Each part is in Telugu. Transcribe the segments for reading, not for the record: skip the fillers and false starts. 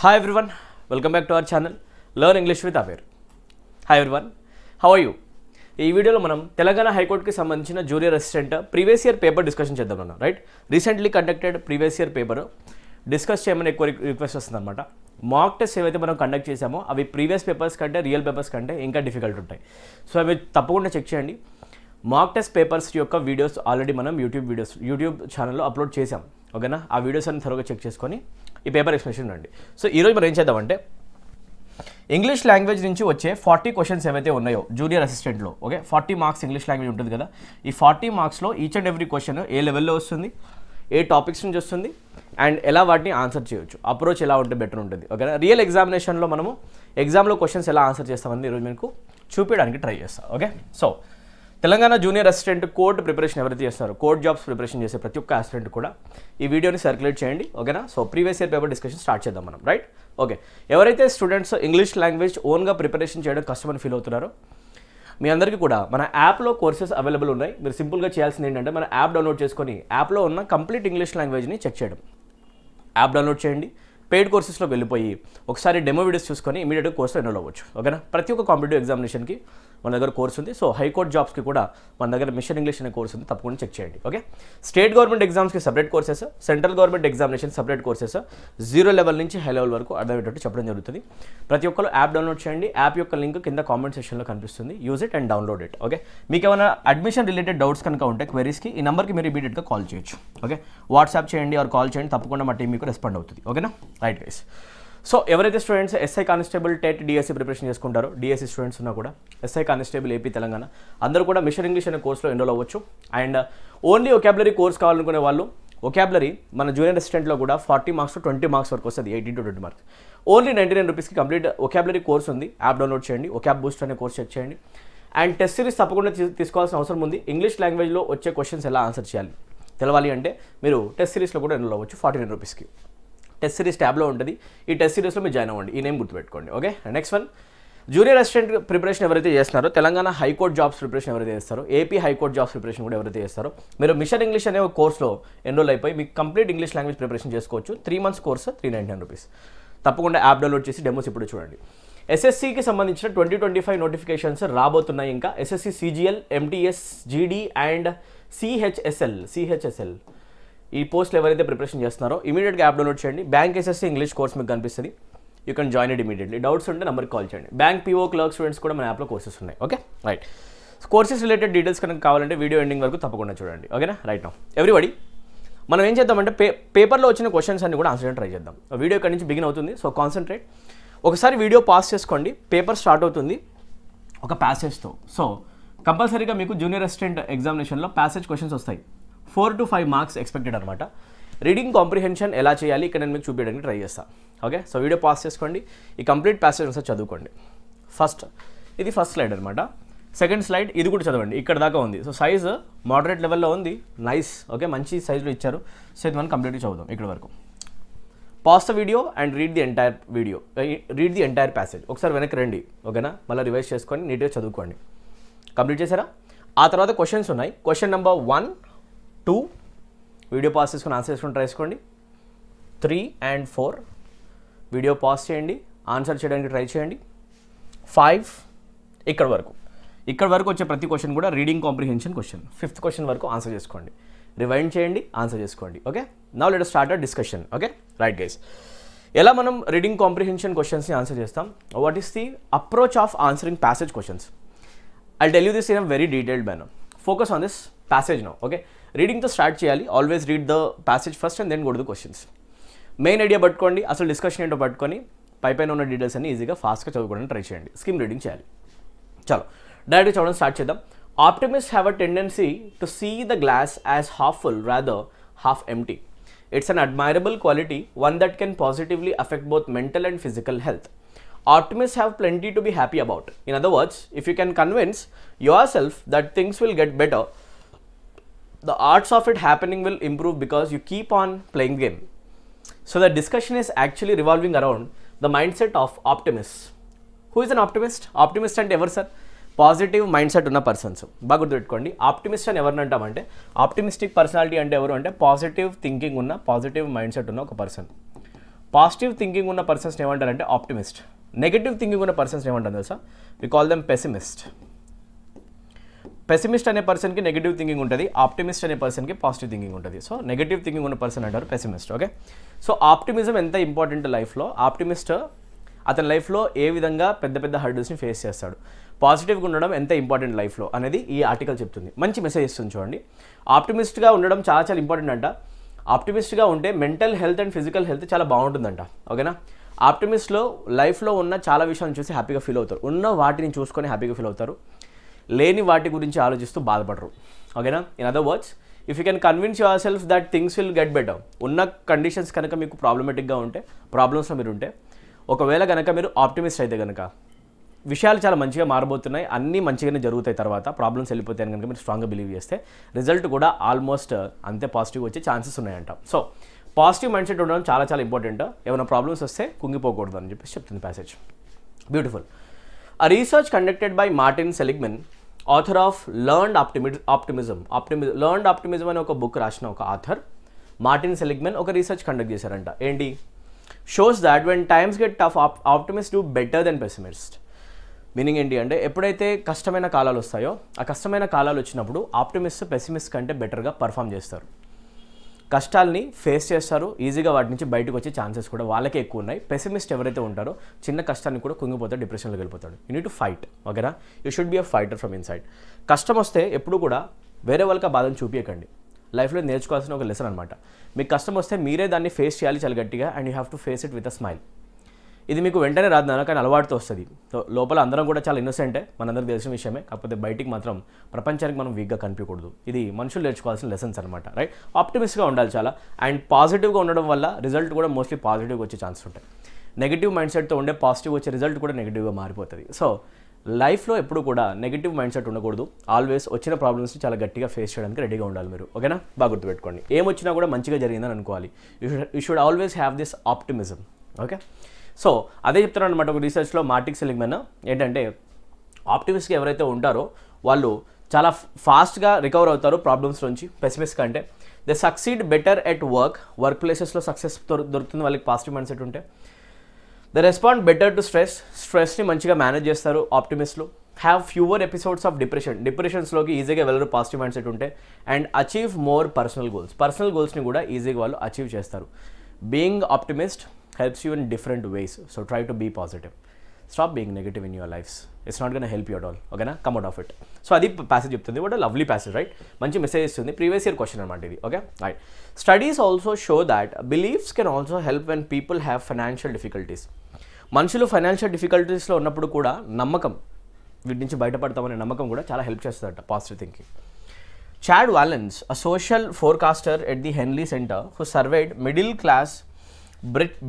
Hi everyone, welcome back to our channel Learn English with Abir. Hi everyone, how are you? ఈ వీడియోలో మనం తెలంగాణ హైకోర్టుకి సంబంధించిన junior assistant previous year paper discussion చేద్దాం అన్నాం. Right, recently conducted previous year paper discuss చేయమని ఎక్కువ రిక్వెస్ట్ వస్తుంది అనమాట. మాక్ టెస్ట్ ఏవైతే మనం కండక్ట్ చేసామో అవి ప్రీవియస్ పేపర్స్ కంటే రియల్ పేపర్స్ కంటే ఇంకా డిఫికల్ట్ ఉంటాయి. సో అవి తప్పకుండా చెక్ చేయండి. మాక్ టెస్ట్ పేపర్స్ యొక్క వీడియోస్ ఆల్రెడీ మనం యూట్యూబ్ ఛానల్లో అప్లోడ్ చేసాం. ఓకేనా, ఆ వీడియోస్ అన్ని త్వరగా చెక్ చేసుకొని ఈ పేపర్ ఎక్స్ప్లెనేషన్ రండి. సో ఈరోజు మనం ఏం చేద్దామంటే ఇంగ్లీష్ లాంగ్వేజ్ నుంచి వచ్చే 40 క్వశ్చన్స్ ఏవైతే ఉన్నాయో జూనియర్ అసిస్టెంట్లో, ఓకే, 40 మార్క్స్ ఇంగ్లీష్ లాంగ్వేజ్ ఉంటుంది కదా. ఈ 40 మార్క్స్లో ఈచ్ అండ్ ఎవ్రీ క్వశ్చన్ ఏ లెవెల్లో వస్తుంది, ఏ టాపిక్స్ నుంచి వస్తుంది, అండ్ ఎలా వాటిని ఆన్సర్ చేయొచ్చు, అప్రోచ్ ఎలా ఉంటే బెటర్ ఉంటుంది. ఓకేనా, రియల్ ఎగ్జామినేషన్లో మనము ఎగ్జామ్లో క్వశ్చన్స్ ఎలా ఆన్సర్ చేస్తామని ఈరోజు మీకు చూపించడానికి ట్రై చేస్తాం. Okay, so Telangana junior assistant court preparation ఎవరైతే చేస్తారో, కోర్ట్ జాబ్స్ ప్రిపరేషన్ చేసే ప్రతి ఒక్క అసిస్టెంట్ కూడా ఈ వీడియోని సర్క్యులేట్ చేయండి. ఓకేనా, so previous year paper discussion start చేద్దాం మనం. రైట్, ఓకే, ఎవరైతే స్టూడెంట్స్ ఇంగ్లీష్ లాంగ్వేజ్ ఓన్గా ప్రిపరేషన్ చేయడం కష్టమని ఫీల్ అవుతున్నారో మీ అందరికీ కూడా మన యాప్లో కోర్సెస్ అవైలబుల్ ఉన్నాయి. మీరు సింపుల్గా చేయాల్సింది ఏంటంటే మన యాప్ డౌన్లోడ్ చేసుకొని యాప్లో ఉన్న కంప్లీట్ ఇంగ్లీష్ లాంగ్వేజ్ని చెక్ చేయడం. యాప్ డౌన్లోడ్ చేయండి, పెయిడ్ కోర్సెస్లోకి వెళ్ళిపోయి ఒకసారి డెమో వీడియోస్ చూసుకొని ఇమీడియట్గా కోర్సులో ఎన్రోల్ అవ్వచ్చు. ఓకేనా, ప్రతి ఒక్క కాంపిటేటివ్ ఎగ్జామినేషన్కి మన దగ్గర కోర్స్ ఉంది. సో హైకోర్ట్ జాబ్స్కి కూడా మన దగ్గర మిషన్ ఇంగ్లీష్ అనే కోర్స్ ఉంది, తప్పకుండా చెక్ చేయండి. ఓకే, స్టేట్ గవర్నమెంట్ ఎగ్జామ్స్కి separate courses, central government examination separate courses, 0 level నుంచి హై లెవెల్ వరకు అర్థమయ్యేటట్టు చెప్పడం జరుగుతుంది. ప్రతి ఒక్కరు యాప్ డౌన్లోడ్ చేయండి. యాప్ యొక్క లింక్ కింద కామెంట్ సెక్షన్లో కనిపిస్తుంది. Use it and download it. Okay, మీకు ఏమైనా అడ్మిషన్ రిలేటెడ్ డౌట్స్ కనుక ఉంటే క్వెరీస్కి ఈ నెంబర్కి మీరు ఇమీడియట్గా కాల్ చేయొచ్చు. ఓకే, వాట్సాప్ చేయండి ఆర్ కాల్ చేయండి, తప్పకుండా మా టీం మీకు రెస్పాండ్ అవుతుంది. ఓకేనా, రైట్ గైస్. సో ఎవరైతే students SI constable TET DSC preparation చేసుకుంటారో, డిఎస్సి స్టూడెంట్స్ ఉన్నా కూడా ఎస్ఐ కానిస్టేబుల్ ఏపీ తెలంగాణ అందరూ కూడా మిషన్ ఇంగ్లీష్ అనే కోర్సులో ఎన్రోల్ అవ్వచ్చు. అండ్ ఓన్లీ ఒకాబులరీ కోర్స్ కావాలనుకునే వాళ్ళు ఒకాబులరీ మన జూనియర్ అసిస్టెంట్లో కూడా 40 మార్క్స్ 20 మార్క్స్ వరకు వస్తుంది, 18 to 20 మార్క్స్. ఓన్లీ 99 రూపీస్కి కంప్లీట్ ఒకాబులరీ కోర్స్ ఉంది. యాప్ డౌన్లోడ్ చేయండి, ఒకాబ్ బూస్ట్ అనే కోర్స్ చెక్ చేయండి. అండ్ టెస్ట్ సిరీస్ తప్పకుండా తీసుకోవాల్సిన అవసరం ఉంది. ఇంగ్లీష్ లాంగ్వేజ్లో వచ్చే క్వశ్చన్స్ ఎలా ఆన్సర్ చేయాలి తెలవాలి అంటే మీరు టెస్ట్ సిరీస్లో కూడా ఎన్రోల్ అవ్వచ్చు 49 రూపీస్కి. టెస్ట్ సిరీస్ ట్యాబ్లో ఉంటుంది. ఈ టెస్ట్ సిరీస్లో మీరు జాయిన్ అవ్వండి. ఈ నేమ్ గుర్తుపెట్టుకోండి. Okay, next one, junior assistant preparation ఎవరైతే చేస్తున్నారో, తెలంగాణ హైకోర్ట్ జాబ్స్ ప్రిపరేషన్ ఎవరైతే చేస్తారో, ఏపీ హైకోర్ట్ జాబ్స్ ప్రిపరేషన్ కూడా ఎవరైతే చేస్తారో, మీరు మిషన్ ఇంగ్లీష్ అనే ఒక కోర్స్లో ఎన్రోల్ అయిపోయి మీకు కంప్లీట్ ఇంగ్లీష్ లాంగ్వేజ్ ప్రిపరేషన్ చేసుకోవచ్చు. 3 months కోర్స్ 399 రూపీస్. తప్పకుండా యాప్ డౌన్లోడ్ చేసి డెమోస్ ఇప్పుడు చూడండి. ఎస్ఎస్సికి సంబంధించిన 2025 నోటిఫికేషన్స్ రాబోతున్నాయి. ఇంకా ఎస్ఎస్సి సిజిఎల్, ఎంటీఎస్, జీడీ అండ్ సిహెచ్ఎస్ఎల్ ఈ పోస్టులు ఎవరైతే ప్రిపరేషన్ చేస్తున్నారో ఇమీడియట్గా యాప్ డౌన్లోడ్ చేయండి. బ్యాంక్ ఎస్ఎస్సి ఇంగ్లీష్ కోర్స్ మీకు కనిపిస్తుంది. You can join it immediately. Doubts ఉంటే నెంబర్కి కాల్ చేయండి. బ్యాంక్ పీఓ క్లర్క్ స్టూడెంట్స్ కూడా మన యాప్లో కోర్సెస్ ఉన్నాయి. Okay, right. Courses related details కనుక కావాలంటే వీడియో ఎండింగ్ వరకు తప్పకుండా చూడండి. ఓకేనా, రైట్. నౌ ఎవ్రీబడి మనం ఏం చేద్దామంటే పేపర్లో వచ్చిన క్వశ్చన్స్ అన్ని కూడా ఆన్సర్ చేయడం ట్రై చేద్దాం. వీడియో ఇక్కడ నుంచి బిగిన్ అవుతుంది. So concentrate. ఒకసారి వీడియో పాస్ చేసుకోండి. పేపర్ స్టార్ట్ అవుతుంది ఒక ప్యాసేజ్తో. సో కంపల్సరీగా మీకు జూనియర్ అసిస్టెంట్ ఎగ్జామినేషన్లో ప్యాసేజ్ క్వశ్చన్స్ వస్తాయి. 4 to 5 మార్క్స్ ఎక్స్పెక్టెడ్ అనమాట. రీడింగ్ కాంప్రిహెన్షన్ ఎలా చేయాలి ఇక్కడ నేను మీకు చూపించడానికి ట్రై చేస్తాను. ఓకే, సో వీడియో పాస్ చేసుకోండి. ఈ కంప్లీట్ ప్యాసేజ్ ఒకసారి చదువుకోండి. ఇది ఫస్ట్ స్లైడ్ అనమాట. సెకండ్ స్లైడ్ ఇది కూడా చదవండి, ఇక్కడ దాకా ఉంది. సో సైజ్ మోడరేట్ లెవెల్లో ఉంది. నైస్. ఓకే, మంచి సైజులో ఇచ్చారు. సో ఇది మనం కంప్లీట్గా చదువుదాం ఇక్కడ వరకు. Pass the video and read the entire passage. ఒకసారి వెనక్కి రండి. ఓకేనా, మళ్ళీ రివైజ్ చేసుకొని నీట్గా చదువుకోండి. కంప్లీట్ చేశారా? ఆ తర్వాత క్వశ్చన్స్ ఉన్నాయి. క్వశ్చన్ నెంబర్ 1, 2 వీడియో పాస్ చేసుకొని ఆన్సర్ చేసుకొని ట్రై చేసుకోండి. 3 and 4 వీడియో పాస్ చేయండి, ఆన్సర్ చేయడానికి ట్రై చేయండి. 5 ఇక్కడ వరకు వచ్చే ప్రతి క్వశ్చన్ కూడా reading comprehension question. 5th question వరకు ఆన్సర్ చేసుకోండి. రివైండ్ చేయండి, ఆన్సర్ చేసుకోండి. Okay, now let us start our discussion. Okay, right guys. ఎలా మనం రీడింగ్ కాంప్రిహెన్షన్ క్వశ్చన్స్ని ఆన్సర్ చేస్తాం? What is the approach of answering passage questions? I'll tell you this in a very detailed manner. Focus on this passage now. Okay, రీడింగ్తో స్టార్ట్ చేయాలి. Always read the passage first and then go to the questions. Main idea పట్టుకోండి, అసలు డిస్కషన్ ఏంటో పట్టుకొని పైన ఉన్న డీటెయిల్స్ అన్ని ఈజీగా ఫాస్ట్గా చదువుకోవడానికి ట్రై చేయండి. స్కిమ్ రీడింగ్ చేయాలి. చలో డైరెక్ట్గా చదవడం స్టార్ట్ చేద్దాం. Optimist have a tendency to see the glass as half full rather half empty. It's an admirable quality, one that can positively affect both mental and physical health. Optimists have plenty to be happy about. In other words, if you can convince yourself that things will get better, the odds of it happening will improve because you keep on playing game. So the discussion is actually revolving around the mindset of optimists. Who is an optimist? Optimist అంటే ఎవరు సార్? పాజిటివ్ మైండ్ సెట్ ఉన్న పర్సన్స్. బాగా గుర్తుపెట్టుకోండి. ఆప్టిమిస్ట్ అని ఎవరిని అంటామంటే, ఆప్టిమిస్టిక్ పర్సనాలిటీ అంటే ఎవరు అంటే పాజిటివ్ థింకింగ్ ఉన్న, పాజిటివ్ మైండ్ సెట్ ఉన్న ఒక పర్సన్. పాజిటివ్ థింకింగ్ ఉన్న పర్సన్స్ ఏమంటారంటే ఆప్టిమిస్ట్. నెగటివ్ థింకింగ్ ఉన్న పర్సన్స్ ఏమంటారు తెలుసా? We call them pessimist. Pessimist అనే పర్సన్కి నెగిటివ్ థింకింగ్ ఉంటుంది, ఆప్టిమిస్ట్ అనే పర్సన్కి పాజిటివ్ థింకింగ్ ఉంటుంది. సో నెగిటివ్ థింకింగ్ ఉన్న పర్సన్ అంటారు పెసిమిస్ట్. ఓకే, సో ఆప్టిమిజం ఎంత ఇంపార్టెంట్ లైఫ్లో. ఆప్టిమిస్ట్ అతని లైఫ్లో ఏ విధంగా పెద్ద పెద్ద హర్డిల్స్ని ఫేస్ చేస్తాడు, పాజిటివ్గా ఉండడం ఎంత ఇంపార్టెంట్ లైఫ్లో అనేది ఈ ఆర్టికల్ చెప్తుంది. మంచి మెసేజ్ ఇస్తుంది చూడండి. ఆప్టిమిస్ట్గా ఉండడం చాలా చాలా ఇంపార్టెంట్ అంట. ఆప్టిమిస్ట్గా ఉంటే mental health and physical health చాలా బాగుంటుందంట. ఓకేనా, ఆప్టిమిస్ట్లో లైఫ్లో ఉన్న చాలా విషయాలను చూసి హ్యాపీగా ఫీల్ అవుతారు, ఉన్న వాటిని చూసుకొని హ్యాపీగా ఫీల్ అవుతారు, లేని వాటి గురించి ఆలోచిస్తూ బాధపడరు. ఓకేనా, in other words, if you can convince your self that things will get better, ఉన్న కండిషన్స్ కనుక మీకు ప్రాబ్లమేటిక్గా ఉంటే, ప్రాబ్లమ్స్లో మీరు ఉంటే, ఒకవేళ కనుక మీరు ఆప్టిమిస్ట్ అయితే కనుక విషయాలు చాలా మంచిగా మారబోతున్నాయి, అన్నీ మంచిగానే జరుగుతాయి, తర్వాత ప్రాబ్లమ్స్ వెళ్ళిపోతాయని కనుక మీరు స్ట్రాంగ్గా బిలీవ్ చేస్తే రిజల్ట్ కూడా ఆల్మోస్ట్ అంతే పాజిటివ్ వచ్చే ఛాన్సెస్ ఉన్నాయంట. సో పాజిటివ్ మైండ్ సెట్ ఉండడం చాలా చాలా ఇంపార్టెంట్. ఏమైనా ప్రాబ్లమ్స్ వస్తే కుంగిపోకూడదు అని చెప్పేసి చెప్తుంది passage. Beautiful. A research conducted by Martin Seligman, author of Learned Optimism అనే ఒక బుక్ రాసిన ఒక ఆథర్ మార్టిన్ సెలిగ్మన్ ఒక రీసెర్చ్ కండక్ట్ చేశారంట. ఏంటి? Shows that when times get tough optimist do better then pessimist. Meaning ఏంటి అంటే, ఎప్పుడైతే కష్టమైన కాలాలు వస్తాయో, ఆ కష్టమైన కాలాలు వచ్చినప్పుడు ఆప్టిమిస్ట్ పెసిమిస్ట్ కంటే బెటర్గా పర్ఫామ్ చేస్తారు, కష్టాలని ఫేస్ చేస్తారు, ఈజీగా వాటి నుంచి బయటకు వచ్చే ఛాన్సెస్ కూడా వాళ్ళకే ఎక్కువ ఉన్నాయి. పెసిమిస్ట్ ఎవరైతే ఉంటారో చిన్న కష్టాన్ని కూడా కుంగిపోతాడు, డిప్రెషన్లోకి వెళ్ళిపోతాడు. You need to fight. ఓకేనా, you should be a fighter from inside. కష్టం వస్తే ఎప్పుడు కూడా వేరే వాళ్ళకి ఆ బాధను చూపించకండి. లైఫ్లో నేర్చుకోవాల్సిన ఒక లెసన్ అనమాట. మీకు కష్టం వస్తే మీరే దాన్ని ఫేస్ చేయాలి చాలా గట్టిగా, and you have to face it with a smile. ఇది మీకు వెంటనే రాదు నాన్న, కానీ అలవాటుతో వస్తుంది. సో లోపల అందరం కూడా చాలా ఇన్నోసెంటే, మనందరికి తెలిసిన విషయమే. కాకపోతే బయటికి మాత్రం ప్రపంచానికి మనం వీక్గా కనిపించకూడదు. ఇది మనుషులు నేర్చుకోవాల్సిన లెసన్స్ అనమాట. రైట్, ఆప్టిమిస్ట్గా ఉండాలి చాలా, అండ్ పాజిటివ్గా ఉండడం వల్ల రిజల్ట్ కూడా మోస్ట్లీ పాజిటివ్గా వచ్చే ఛాన్స్ ఉంటాయి. నెగిటివ్ మైండ్ సెట్తో ఉండే పాజిటివ్ వచ్చే రిజల్ట్ కూడా నెగిటివ్గా మారిపోతుంది. సో లైఫ్లో ఎప్పుడు కూడా నెగిటివ్ మైండ్ సెట్ ఉండకూడదు. ఆల్వేస్ వచ్చిన ప్రాబ్లమ్స్ని చాలా గట్టిగా ఫేస్ చేయడానికి రెడీగా ఉండాలి మీరు. ఓకేనా, బాగా గుర్తుపెట్టుకోండి. ఏమొచ్చినా కూడా మంచిగా జరిగిందని అనుకోవాలి. You should always have this optimism. Okay, so అదే చెప్తున్నాను అనమాట. ఒక రీసెర్చ్లో మార్టిన్ సెలిగ్మన్ ఏంటంటే, ఆప్టిమిస్ట్గా ఎవరైతే ఉంటారో వాళ్ళు చాలా ఫాస్ట్గా రికవర్ అవుతారు ప్రాబ్లమ్స్ నుంచి. పెసిమిస్ట్ కంటే they succeed better at work ప్లేసెస్లో సక్సెస్ దొరుకుతుంది వాళ్ళకి పాజిటివ్ మైండ్ సెట్ ఉంటే. దే రెస్పాండ్ బెటర్ టు స్ట్రెస్ని మంచిగా మేనేజ్ చేస్తారు ఆప్టిమిస్ట్లు. హ్యావ్ ఫ్యూవర్ ఎపిసోడ్స్ ఆఫ్ డిప్రెషన్స్లోకి ఈజీగా వెళ్ళరు పాజిటివ్ మైండ్ సెట్ ఉంటే. అండ్ అచీవ్ మోర్ పర్సనల్ గోల్స్ని కూడా ఈజీగా వాళ్ళు అచీవ్ చేస్తారు. Being optimist helps you in different ways, so try to be positive. Stop being negative in your lives. It's not going to help you at all. Okay na, come out of it. So adi passage చెప్తుంది. What a lovely passage, right? మంచి మెసేజ్ ఇస్తుంది. ప్రీవియస్ ఇయర్ క్వశ్చన్ అనమాట ఇది. Okay, right. Studies also show that beliefs can also help when people have financial difficulties. మనుషులు ఫైనాన్షియల్ డిఫికల్టీస్లో ఉన్నప్పుడు కూడా నమ్మకం, వీటి నుంచి బయటపడతామనే నమ్మకం కూడా చాలా హెల్ప్ చేస్తుందట positive thinking. Chad valence, a social forecaster at the Henley Center who surveyed middle class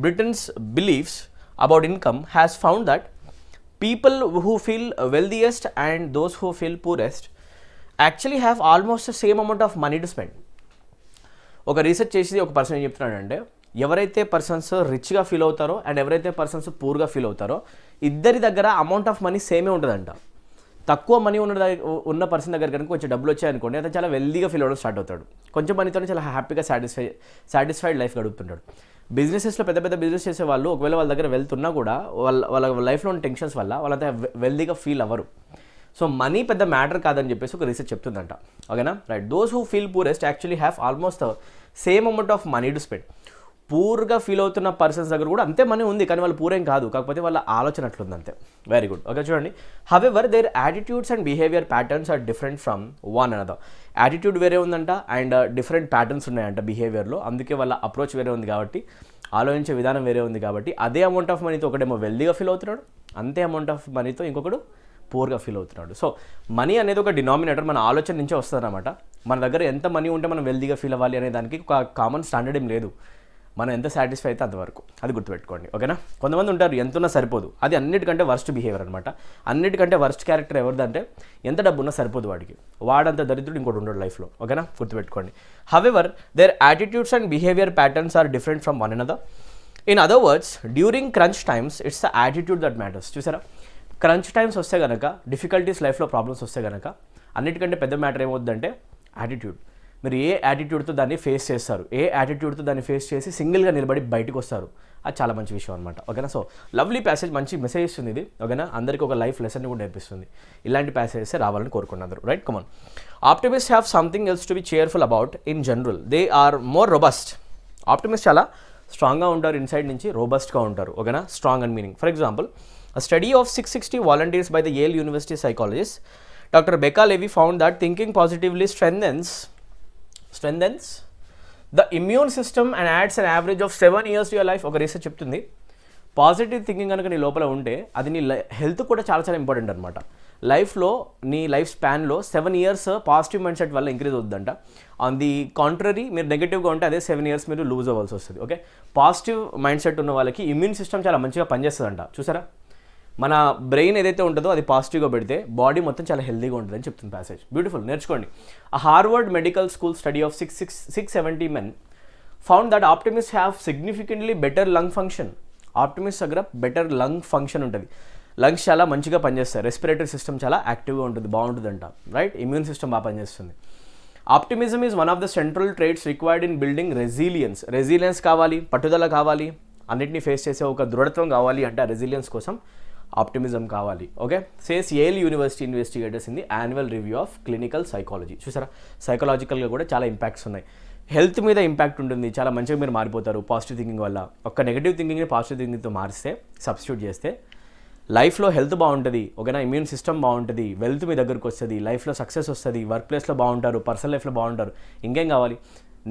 Britain's beliefs about income, has found that people who feel wealthiest and those who feel poorest actually have almost the same amount of money to spend. ఒక రీసెర్చ్ చేసి ఒక పర్సన్ ఏం చెప్తున్నాడంటే, ఎవరైతే పర్సన్స్ రిచ్గా ఫీల్ అవుతారో అండ్ ఎవరైతే పర్సన్స్ పూర్గా ఫీల్ అవుతారో ఇద్దరి దగ్గర అమౌంట్ ఆఫ్ మనీ సేమే ఉంటుందంట. తక్కువ మనీ ఉన్న పర్సన్ దగ్గర కనుక కొంచెం డబ్బులు వచ్చాయనుకోండి, అతను చాలా వెల్దీగా ఫీల్ అవ్వడం స్టార్ట్ అవుతాడు. కొంచెం మనీతోనే చాలా హ్యాపీగా సాటిస్ఫైడ్ లైఫ్ గడుపుతుంటాడు. బిజినెసెస్లో పెద్ద పెద్ద బిజినెస్ చేసే వాళ్ళు ఒకవేళ వాళ్ళ దగ్గర వెళ్తున్నా కూడా వాళ్ళ లైఫ్లో ఉన్న టెన్షన్స్ వల్ల వాళ్ళంతా వెల్దీగా ఫీల్ అవ్వరు. సో మనీ పెద్ద మ్యాటర్ కాదని చెప్పేసి ఒక రీసెర్చ్ చెప్తుందంట. ఓకేనా, right. Those who feel poorest actually have almost same amount of money to spend. పూర్గా ఫీల్ అవుతున్న పర్సన్స్ దగ్గర కూడా అంతే మనీ ఉంది, కానీ వాళ్ళు పూరేం కాదు, కాకపోతే వాళ్ళ ఆలోచన అట్లుంది అంతే. Very good. ఓకే, చూడండి. However their attitudes and behaviour patterns are different from one another. Attitude వేరే ఉందంట అండ్ డిఫరెంట్ ప్యాటర్న్స్ ఉన్నాయంట బిహేవియర్లో. అందుకే వాళ్ళ అప్రోచ్ వేరే ఉంది కాబట్టి, ఆలోచించే విధానం వేరే ఉంది కాబట్టి, అదే అమౌంట్ ఆఫ్ మనీతో ఒకటేమో వెల్దీగా ఫీల్ అవుతున్నాడు, అంతే అమౌంట్ ఆఫ్ మనీతో ఇంకొకడు పూర్గా ఫీల్ అవుతున్నాడు. సో మనీ అనేది ఒక డినామినేటర్, మన ఆలోచన నుంచే వస్తుంది అనమాట. మన దగ్గర ఎంత మనీ ఉంటే మనం వెల్దీగా ఫీల్ అవ్వాలి అనే దానికి ఒక కామన్ స్టాండర్డ్ ఏం లేదు. మనం ఎంత సాటిస్ఫై అయితే అంతవరకు, అది గుర్తుపెట్టుకోండి. ఓకేనా, కొంతమంది ఉంటారు ఎంతున్నా సరిపోదు, అది అన్నిటికంటే వర్స్ట్ బిహేవియర్ అనమాట. అన్నిటికంటే వర్స్ట్ క్యారెక్టర్ ఎవరిదంటే, ఎంత డబ్బు ఉన్నా సరిపోదు వాడికి, వాడంత దరిద్రుడు ఇంకోటి ఉండడు లైఫ్లో. ఓకేనా, గుర్తుపెట్టుకోండి. However their attitudes and behaviour patterns are different from one another. In other words, during crunch times it's the attitude that matters. చూసారా, క్రంచ్ టైమ్స్ వస్తే కనుక, డిఫికల్టీస్ లైఫ్లో ప్రాబ్లమ్స్ వస్తే కనుక, అన్నిటికంటే పెద్ద మ్యాటర్ ఏమవుతుందంటే యాటిట్యూడ్. మీరు ఏ యాటిట్యూడ్తో దాన్ని ఫేస్ చేస్తారు, ఏ యాటిట్యూడ్తో దాన్ని ఫేస్ చేసి సింగిల్గా నిలబడి బయటకు వస్తారు, అది చాలా మంచి విషయం అనమాట. ఓకేనా. సో లవ్లీ ప్యాసేజ్, మంచి మెసేజ్ ఇస్తుంది ఇది. ఓకేనా. అందరికీ ఒక లైఫ్ లెసన్ కూడా నేర్పిస్తుంది. ఇలాంటి ప్యాసేజెస్ రావాలని కోరుకున్నారు. Right, come on. Optimist have something else to be cheerful about in general. They are more robust. Optimist చాలా స్ట్రాంగ్గా ఉంటారు, ఇన్సైడ్ నుంచి రోబస్ట్గా ఉంటారు. ఓకేనా. Strong and meaning. For example, a study of 660 volunteers by the Yale University psychologist Dr. Becca Levy found that thinking positively strengthens the immune system and adds an average of 7 years to your life. ఒక రీసెర్చ్ చెప్తుంది పాజిటివ్ థింకింగ్ కనుక నీ లోపల ఉంటే అది నీ హెల్త్ కూడా చాలా చాలా ఇంపార్టెంట్ అనమాట. లైఫ్లో నీ లైఫ్ స్పాన్లో 7 years పాజిటివ్ మైండ్ సెట్ వల్ల ఇంక్రీజ్ అవుతుందంట. ఆన్ ది కాంట్రరీ మీరు నెగిటివ్గా ఉంటే అదే 7 years మీరు లూజ్ అవ్వాల్సి వస్తుంది. ఓకే. పాజిటివ్ మైండ్ సెట్ ఉన్న వాళ్ళకి ఇమ్యూన్ సిస్టమ్ చాలా మంచిగా పనిచేస్తుందంట. చూసారా, మన బ్రెయిన్ ఏదైతే ఉంటుందో అది పాజిటివ్గా పెడితే బాడీ మొత్తం చాలా హెల్తీగా ఉంటుందని చెప్తుంది ప్యాసేజ్. బ్యూటిఫుల్, నేర్చుకోండి. ఆ Harvard medical school study of 670 men found that optimist have significantly better lung function. Optimist దగ్గర బెటర్ లంగ్ ఫంక్షన్ ఉంటుంది. లంగ్స్ చాలా మంచిగా పనిచేస్తాయి, రెస్పిరేటరీ సిస్టమ్ చాలా యాక్టివ్గా ఉంటుంది, బాగుంటుందంట. రైట్, ఇమ్యూన్ సిస్టమ్ బాగా పనిచేస్తుంది. Optimism is one of the central traits required in building resilience. Resilience కావాలి, పట్టుదల కావాలి, అన్నింటినీ ఫేస్ చేసే ఒక దృఢత్వం కావాలి అంటే ఆ రెసిలియన్స్ కోసం ఆప్టిమిజం కావాలి. Okay. Says Yale university investigators in the annual review of clinical psychology. చూసారా, సైకలాజికల్గా కూడా చాలా ఇంపాక్ట్స్ ఉన్నాయి. హెల్త్ మీద ఇంపాక్ట్ ఉంటుంది, చాలా మంచిగా మీరు మారిపోతారు పాజిటివ్ థింకింగ్ వల్ల. ఒక్క నెగిటివ్ థింకింగ్ని పాజిటివ్ థింకింగ్తో మారిస్తే, సబ్స్టిట్యూట్ చేస్తే లైఫ్లో హెల్త్ బాగుంటుంది. ఓకేనా. ఇమ్యూన్ సిస్టమ్ బాగుంటుంది, వెల్త్ మీ దగ్గరకు వస్తుంది, లైఫ్లో సక్సెస్ వస్తుంది, వర్క్ ప్లేస్లో బాగుంటారు, పర్సనల్ లైఫ్లో బాగుంటారు. ఇంకేం కావాలి?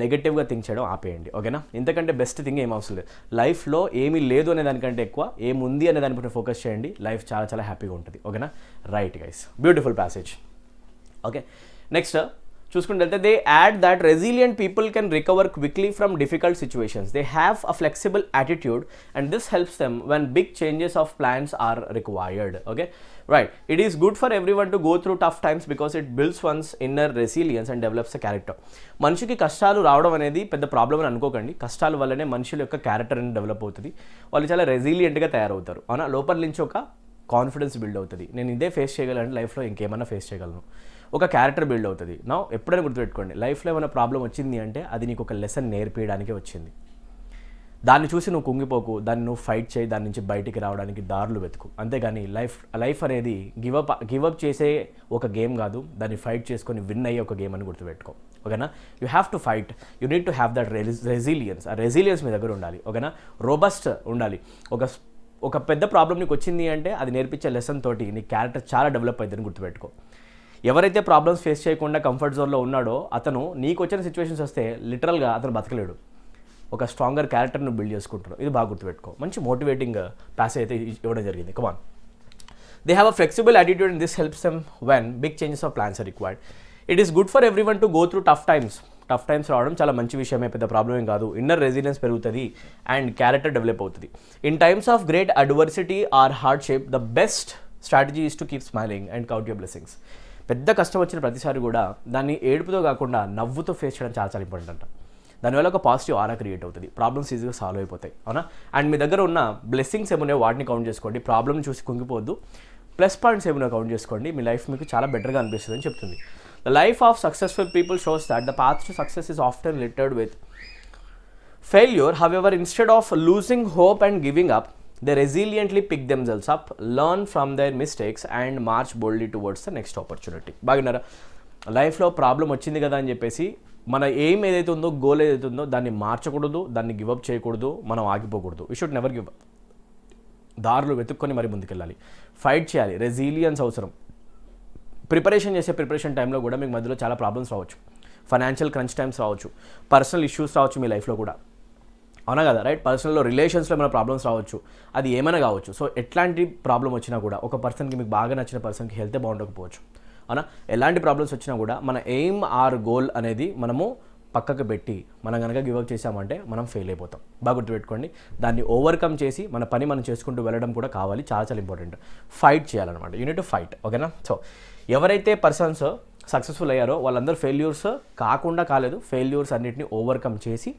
నెగటివ్గా థింక్ చేయడం ఆపేయండి. ఓకేనా. ఇంతకంటే బెస్ట్ థింగ్ ఏం అవసరం లేదు. లైఫ్లో ఏమీ లేదు అనే దానికంటే ఎక్కువ ఏముంది అనే దానిపైన ఫోకస్ చేయండి. లైఫ్ చాలా చాలా హ్యాపీగా ఉంటుంది. ఓకేనా. Right guys, beautiful passage. Okay. Next చూసుకుంటే వెళ్తే they add that resilient people can recover quickly from difficult situations. They have a flexible attitude and this helps them when big changes of plans are required. Okay. Right, it is good for everyone to go through tough times because it builds one's inner resilience and develops a character. మనిషికి కష్టాలు రావడం అనేది పెద్ద ప్రాబ్లం అని అనుకోకండి. కష్టాల వల్లనే మనుషుల యొక్క క్యారెక్టర్ అనేది డెవలప్ అవుతుంది. వాళ్ళు చాలా రెసిలియంట్గా తయారవుతారు. అవునా. లోపల నుంచి ఒక కాన్ఫిడెన్స్ బిల్డ్ అవుతుంది. నేను ఇదే ఫేస్ చేయగలను, లైఫ్లో ఇంకేమన్నా ఫేస్ చేయగలను, ఒక క్యారెక్టర్ బిల్డ్ అవుతుంది. నా ఎప్పుడైనా గుర్తుపెట్టుకోండి, లైఫ్లో ఏమైనా ప్రాబ్లం వచ్చింది అంటే అది నీకు ఒక లెసన్ నేర్పించడానికి వచ్చింది. దాన్ని చూసి నువ్వు కుంగిపోకు, దాన్ని నువ్వు ఫైట్ చేయి, దాని నుంచి బయటికి రావడానికి దారులు వెతుకు. అంతేగాని లైఫ్ అనేది గివప్ చేసే ఒక గేమ్ కాదు, దాన్ని ఫైట్ చేసుకొని విన్ అయ్యే ఒక గేమ్ అని గుర్తుపెట్టుకో. ఓకేనా. You have to fight, you need to have that resilience. ఆ రెసిలియన్స్ మీ దగ్గర ఉండాలి. ఓకేనా. రోబస్ట్ ఉండాలి. ఒక పెద్ద ప్రాబ్లం నీకు వచ్చింది అంటే అది నేర్పించే లెసన్ తోటి నీ క్యారెక్టర్ చాలా డెవలప్ అవుతుందని గుర్తుపెట్టుకో. ఎవరైతే ప్రాబ్లమ్స్ ఫేస్ చేయకుండా కంఫర్ట్ జోన్లో ఉన్నాడో అతను నీకు వచ్చిన సిచ్యువేషన్స్ వస్తే లిటరల్గా అతను బతకలేడు. ఒక స్ట్రాంగర్ క్యారెక్టర్ను బిల్డ్ చేసుకుంటారు. ఇది బాగా గుర్తుపెట్టుకో. మంచి మోటివేటింగ్ ప్యాసేజ్ అయితే ఇవ్వడం జరిగింది. Come on. They have a flexible attitude and this helps them when big changes of plans are required. It is good for everyone to go through tough times. Tough times రావడం చాలా మంచి విషయమే, పెద్ద ప్రాబ్లం ఏం కాదు. ఇన్నర్ రెసిలియన్స్ పెరుగుతుంది అండ్ క్యారెక్టర్ డెవలప్ అవుతుంది. In times of great adversity or hardship the best strategy is to keep smiling and count your blessings. పెద్ద కష్టం వచ్చిన ప్రతిసారి కూడా దాన్ని ఏడుపుతో కాకుండా నవ్వుతో ఫేస్ చేయడం చాలా చాలా ఇంపార్టెంట్ అంట. దానివల్ల ఒక పాజిటివ్ ఆరా క్రియేట్ అవుతుంది, ప్రాబ్లమ్స్ ఈజీగా సాల్వ్ అయిపోతాయి. అవునా. అండ్ మీ దగ్గర ఉన్న బ్లెస్సింగ్స్ ఏమున్నాయో వాటిని కౌంట్ చేసుకోండి, ప్రాబ్లమ్ని చూసి కుంగిపోవద్దు. ప్లస్ పాయింట్స్ ఏమైనా కౌంట్ చేసుకోండి, మీ లైఫ్ మీకు చాలా బెటర్గా అనిపిస్తుంది అని చెప్తుంది. The life of successful people shows that the path to success is often littered with failure. However instead of losing hope and giving up they resiliently pick themselves up, learn from their mistakes and march boldly towards the next opportunity. బాగున్నారా. లైఫ్లో ప్రాబ్లం వచ్చింది కదా అని చెప్పేసి మన ఎయిమ్ ఏదైతే ఉందో, గోల్ ఏదైతే ఉందో దాన్ని మార్చకూడదు, దాన్ని గివప్ చేయకూడదు, మనం ఆగిపోకూడదు. We should never give up. దారులు వెతుక్కొని మరి ముందుకెళ్ళాలి, ఫైట్ చేయాలి. రెసిలియన్స్ అవసరం. ప్రిపరేషన్ టైంలో కూడా మీకు మధ్యలో చాలా ప్రాబ్లమ్స్ రావచ్చు, ఫైనాన్షియల్ క్రంచ్ టైమ్స్ రావచ్చు, పర్సనల్ ఇష్యూస్ రావచ్చు మీ లైఫ్లో కూడా. అవునా కదా. రైట్. పర్సనల్లో రిలేషన్స్లో ఏమైనా ప్రాబ్లమ్స్ రావచ్చు, అది ఏమైనా కావచ్చు. సో ఎట్లాంటి ప్రాబ్లం వచ్చినా కూడా ఒక పర్సన్కి మీకు బాగా నచ్చిన పర్సన్కి హెల్తే బాగుండకపోవచ్చు. అవునా. ఎలాంటి ప్రాబ్లమ్స్ వచ్చినా కూడా మన ఎయిమ్ ఆర్ గోల్ అనేది మనము పక్కకు పెట్టి మనం కనుక గివప్ చేసామంటే మనం ఫెయిల్ అయిపోతాం. బాగా గుర్తుపెట్టుకోండి. దాన్ని ఓవర్కమ్ చేసి మన పని మనం చేసుకుంటూ వెళ్ళడం కూడా కావాలి, చాలా చాలా ఇంపార్టెంట్. ఫైట్ చేయాలన్నమాట. Unit to fight. ఓకేనా. సో ఎవరైతే పర్సన్స్ సక్సెస్ఫుల్ అయ్యారో వాళ్ళందరూ ఫెయిల్యూర్స్ కాలేదు, ఫెయిల్యూర్స్ అన్నిటిని ఓవర్కమ్ చేసి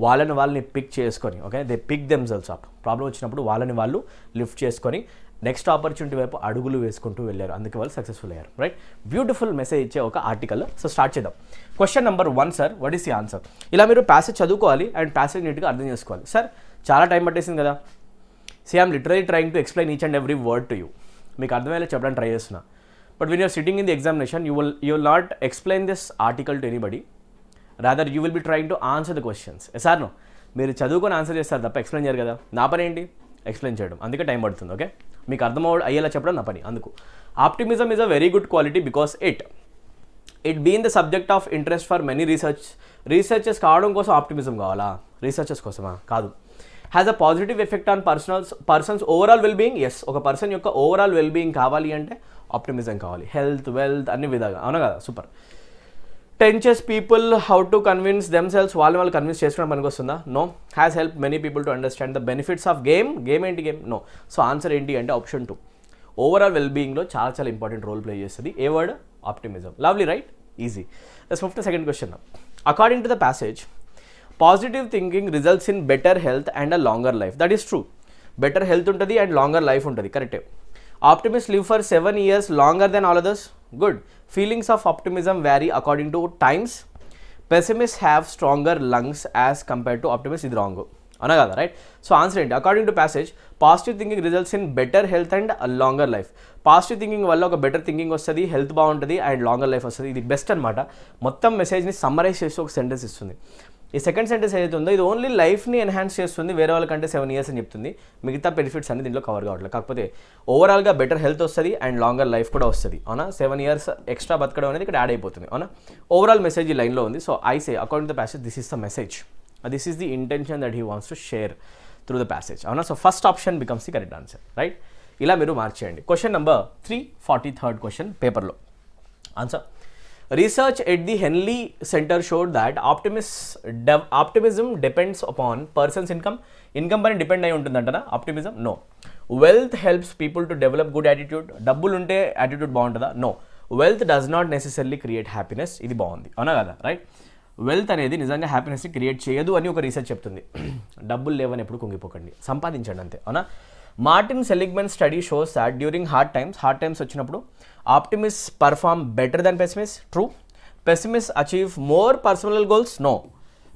వాళ్ళని పిక్ చేసుకొని, okay, they pick themselves up. Problem వచ్చినప్పుడు వాళ్ళని వాళ్ళు లిఫ్ట్ చేసుకొని నెక్స్ట్ ఆపర్చునిటీ వైపు అడుగులు వేసుకుంటూ వెళ్ళారు, అందుకే వాళ్ళు సక్సెస్ఫుల్ అయ్యారు. రైట్, బ్యూటిఫుల్ మెసేజ్ ఇచ్చే ఒక ఆర్టికల్. సో స్టార్ట్ చేద్దాం. Question number 1 sir, what is the answer? ఇలా మీరు ప్యాసేజ్ చదువుకోవాలి అండ్ ప్యాసేజ్ నీట్గా అర్థం చేసుకోవాలి. సార్ చాలా టైం పట్టేసింది కదా. I'm literally trying to explain each and every word to you. మీకు అర్థమయ్యేలా చెప్పడానికి ట్రై చేస్తున్నా. But when you're sitting in the examination you will not explain this article to anybody, rather you will be trying to answer the questions. Sir no, మీరు చదువుకొని ఆన్సర్ చేస్తారు తప్ప ఎక్స్ప్లెయిన్ చేయరు కదా. నా పని ఏంటి? ఎక్స్ప్లెయిన్ చేయడం, అందుకే టైం పడుతుంది. ఓకే, మీకు అయ్యేలా చెప్పడం నా పని. అందుకు optimism is a very good quality because it been the subject of interest for many researches కావడం కోసం ఆప్టిమిజం కావాలా? రీసెర్చెస్ కోసమా? కాదు. Has a positive effect on persons overall well being. Yes, ఒక పర్సన్ యొక్క ఓవరాల్ వెల్ బీయింగ్ కావాలి అంటే ఆప్టిమిజం కావాలి. హెల్త్, వెల్త్ అన్ని విధాలుగా, అవునా కదా? Super. Teaches people how to convince themselves, వాళ్ళు కన్విన్స్ చేసుకోవడం పనికి వస్తుందా? No. Has help many people to understand the benefits of game ఏంటి? Game no. సో ఆన్సర్ ఏంటి అంటే ఆప్షన్ 2, ఓవరాల్ వెల్ బీయింగ్లో చాలా ఇంపార్టెంట్ రోల్ ప్లే చేస్తుంది ఏ word? Optimism. Lovely, right? Easy. Let's move to second question. According to the passage, positive thinking results in better health and a longer life. That is true. Better health ఉంటుంది అండ్ లాంగర్ లైఫ్ ఉంటుంది, కరెక్టే. Optimist live for 7 years longer then all others. Good. Feelings of optimism vary according to times. Pessimist have stronger lungs as compared to optimist. ఇది రాంగ్, అవునా కదా? రైట్. సో ఆన్సర్ ఏంటి? According to passage, positive thinking results in better health and longer life. Positive thinking వల్ల ఒక బెటర్ థింకింగ్ వస్తుంది, హెల్త్ బాగుంటుంది అండ్ లాంగర్ లైఫ్ వస్తుంది. ఇది బెస్ట్ అనమాట. మొత్తం మెసేజ్ని సమ్మరైజ్ చేస్తూ ఒక సెంటెన్స్ ఇస్తుంది. ఈ సెకండ్ సెంటెన్స్ ఏదైతే ఉందో ఇది ఓన్లీ లైఫ్ని ఎన్హాన్స్ చేస్తుంది, వేరే వాళ్ళకంటే 7 years అని చెప్తుంది. మిగతా బెనిఫిట్స్ అన్ని దీంట్లో కవర్ కావట్లేదు. కాకపోతే ఓవరాల్గా బెటర్ హెల్త్ వస్తుంది అండ్ లాంగర్ లైఫ్ కూడా వస్తుంది, అవునా? 7 years ఎక్స్ట్రా బతకడం అనేది ఇక్కడ యాడ్ అయిపోతుంది, అవునా? ఓవరాల్ మెసేజ్ ఈ లైన్లో ఉంది. So I say according to the passage this is the message, this is the intention that he wants to share through the passage, అవునా? So first option becomes the correct answer, right? ఇలా మీరు మార్చేయండి. క్వశ్చన్ నెంబర్ 343 క్వశ్చన్ పేపర్లో answer. Research at the Henley Center showed that optimism depends upon person's income. Income పైన డిపెండ్ అయి ఉంటుందంటారా optimism? No. Wealth helps people to develop good attitude. డబ్బులు ఉంటే యాటిట్యూడ్ బాగుంటుందా? No. Wealth does not necessary create happiness. ఇది బాగుంది, అవునా కదా? రైట్. వెల్త్ అనేది నిజంగా హ్యాపీనెస్ని క్రియేట్ చేయదు అని ఒక రీసెర్చ్ చెప్తుంది. డబ్బులు లేవని ఎప్పుడు కుంగిపోకండి, సంపాదించండి అంతే, అవునా? Martin Seligman study shows that during hard times వచ్చినప్పుడు optimist perform better then pessimist. True. Pessimist achieve more personal goals. No.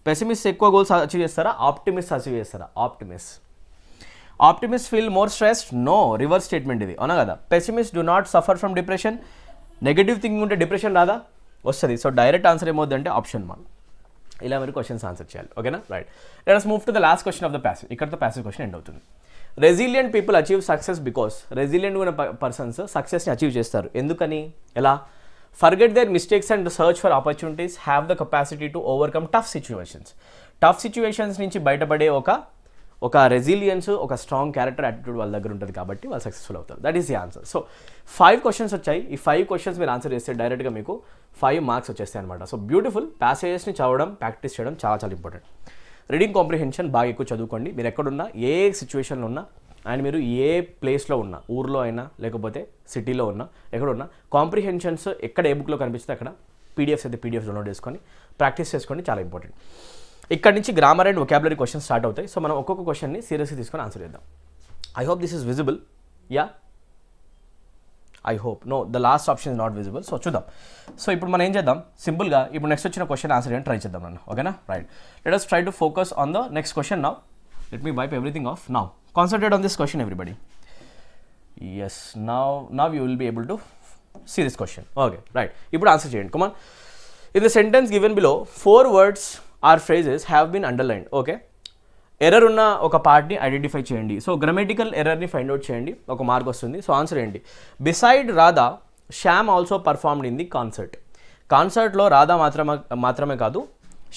Pessimist ఎక్కువ గోల్స్ అచీవ్ చేస్తారా? ఆప్టిమిస్ట్ అచీవ్ చేస్తారా? Optimist feel more stressed. No. Reverse statement ఇది, అవునా కదా? Pessimist do not suffer from depression. Negative thinking ఉంటే డిప్రెషన్ రాదా? వస్తుంది. సో డైరెక్ట్ ఆన్సర్ ఏమవుతుందంటే ఆప్షన్ 1. ఇలా మీరు క్వశ్చన్స్ ఆన్సర్ చేయాలి, ఓకేనా? Right. Let us move to the last question of the passage. ఇక్కడతో ప్యాసేజ్ క్వశ్చన్ ఎండ్ అవుతుంది. Resilient people achieve success because, resilient ఉన్న పర్సన్స్ సక్సెస్ని అచీవ్ చేస్తారు. ఎందుకని? ఎలా? Forget there mistakes and search for opportunities, have the capacity to overcome tough situations నుంచి బయటపడే ఒక రెసిలియన్స్, ఒక స్ట్రాంగ్ క్యారెక్టర్ యాటిట్యూడ్ వాళ్ళ దగ్గర ఉంటుంది కాబట్టి వాళ్ళు సక్సెస్ఫుల్ అవుతారు. That is the answer. So 5 questions వచ్చాయి. ఈ 5 క్వశ్చన్స్ మీరు ఆన్సర్ చేస్తే డైరెక్ట్గా మీకు 5 మార్క్స్ వచ్చేస్తాయి అనమాట. So beautiful. ప్యాసేజెస్ని చదవడం, ప్రాక్టీస్ చేయడం చాలా ఇంపార్టెంట్. రీడింగ్ కాంప్రిహెన్షన్ బాగా ఎక్కువ చదువుకోండి. మీరు ఎక్కడున్నా, ఏ సిచ్యువేషన్లో ఉన్నా అండ్ మీరు ఏ ప్లేస్లో ఉన్నా, ఊర్లో అయినా లేకపోతే సిటీలో ఉన్నా, ఎక్కడున్నా కాంప్రిహెన్షన్స్ ఎక్కడ ఏ బుక్లో కనిపిస్తే అక్కడ పీడిఎఫ్స్ అయితే పీడిఎఫ్ డౌన్లోడ్ చేసుకొని ప్రాక్టీస్ చేసుకోండి, చాలా ఇంపార్టెంట్. ఇక్కడ నుంచి grammar and vocabulary questions start అవుతాయి. సో మనం ఒక్కొక్క క్వశ్చన్ని సీరియస్గా తీసుకొని ఆన్సర్ చేద్దాం. I hope this is visible. Yeah, I hope. No, the last option is not visible. So చూద్దాం. సో ఇప్పుడు మనం ఏం చేద్దాం, సింపుల్గా ఇప్పుడు నెక్స్ట్ వచ్చిన క్వశ్చన్ ఆన్సర్ చేయడానికి ట్రై చేద్దాం అన్న, ఓకేనా? Right. Let us try to focus on the next question now. Let me wipe everything off now. Concentrate on this question, everybody. Yes, now you will be able to see this question. Okay, right. ఇప్పుడు ఆన్సర్ చేయండి. Come on. In the sentence given below, 4 words or phrases have been underlined. Okay. Error ఉన్న ఒక పార్ట్ని ఐడెంటిఫై చేయండి. సో గ్రామటికల్ ఎర్రర్ని ఫైండ్ అవుట్ చేయండి, ఒక మార్క్ వస్తుంది. సో ఆన్సర్ ఏంటి? Beside Radha, Shyam also performed in the కాన్సర్ట్లో రాధా మాత్రమే కాదు,